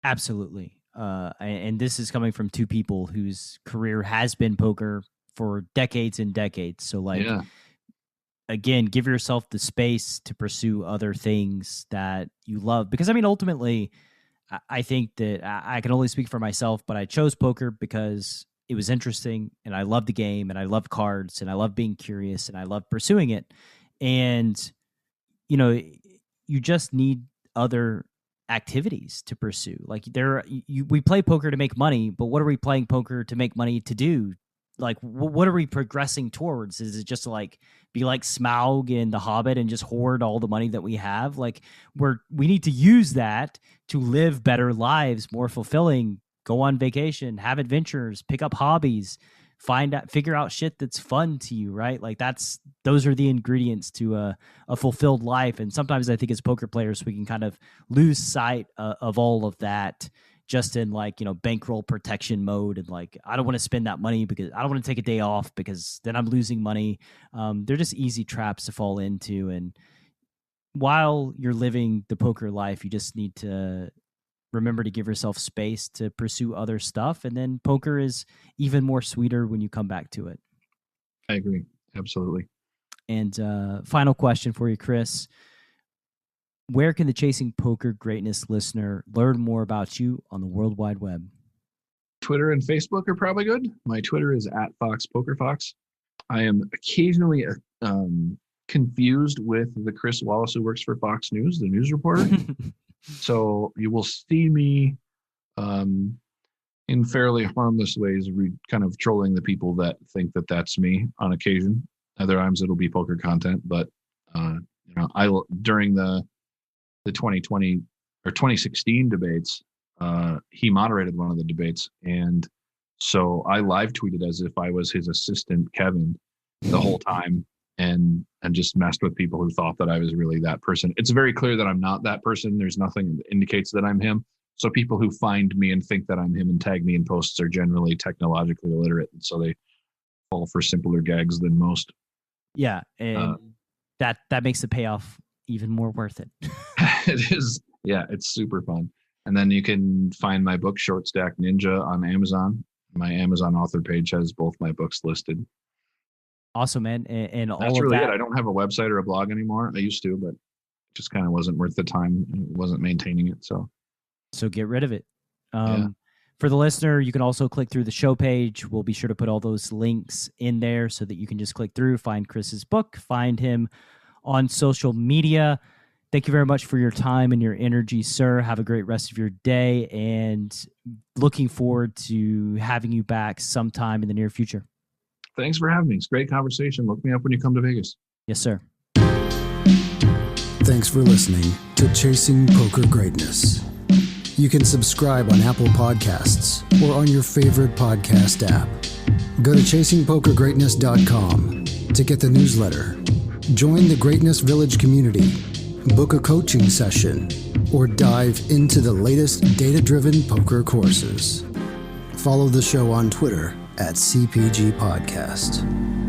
Absolutely. And this is coming from two people whose career has been poker for decades and decades. So again, give yourself the space to pursue other things that you love. Because ultimately, I think that I can only speak for myself, but I chose poker because it was interesting and I loved the game and I loved cards and I loved being curious and I loved pursuing it. And, you just need other activities to pursue. Like we play poker to make money, but what are we playing poker to make money to do? Like, what are we progressing towards? Is it just to be like Smaug in The Hobbit and just hoard all the money that we have? Like we need to use that to live better lives, more fulfilling, go on vacation, have adventures, pick up hobbies, figure out shit that's fun to you, right? Like those are the ingredients to a fulfilled life. And sometimes I think as poker players, we can kind of lose sight of all of that just in like, bankroll protection mode. And like, I don't want to spend that money because I don't want to take a day off because then I'm losing money. They're just easy traps to fall into. And while you're living the poker life, you just need to remember to give yourself space to pursue other stuff. And then poker is even more sweeter when you come back to it. I agree. Absolutely. And final question for you, Chris. Where can the Chasing Poker Greatness listener learn more about you on the World Wide Web? Twitter and Facebook are probably good. My Twitter is @FoxPokerFox. I am occasionally confused with the Chris Wallace who works for Fox News, the news reporter. So you will see me in fairly harmless ways, kind of trolling the people that think that that's me on occasion. Other times it'll be poker content, but during the 2020 or 2016 debates, he moderated one of the debates, and so I live tweeted as if I was his assistant Kevin the whole time, and just messed with people who thought that I was really that person. It's very clear that I'm not that person. There's nothing that indicates that I'm him. So people who find me and think that I'm him and tag me in posts are generally technologically illiterate, and so they fall for simpler gags than most. Yeah, and that makes the payoff even more worth it. It is. Yeah, it's super fun. And then you can find my book, Short Stack Ninja, on Amazon. My Amazon author page has both my books listed. Awesome, man. And all that's of really that. it. I don't have a website or a blog anymore. I used to, but it just kind of wasn't worth the time. It wasn't maintaining it. So get rid of it. Yeah. For the listener, you can also click through the show page. We'll be sure to put all those links in there so that you can just click through, find Chris's book, find him on social media. Thank you very much for your time and your energy, sir. Have a great rest of your day, and looking forward to having you back sometime in the near future. Thanks for having me. It's a great conversation. Look me up when you come to Vegas. Yes, sir. Thanks for listening to Chasing Poker Greatness. You can subscribe on Apple Podcasts or on your favorite podcast app. Go to chasingpokergreatness.com to get the newsletter. Join the Greatness Village community, book a coaching session, or dive into the latest data-driven poker courses. Follow the show on Twitter @CPG Podcast.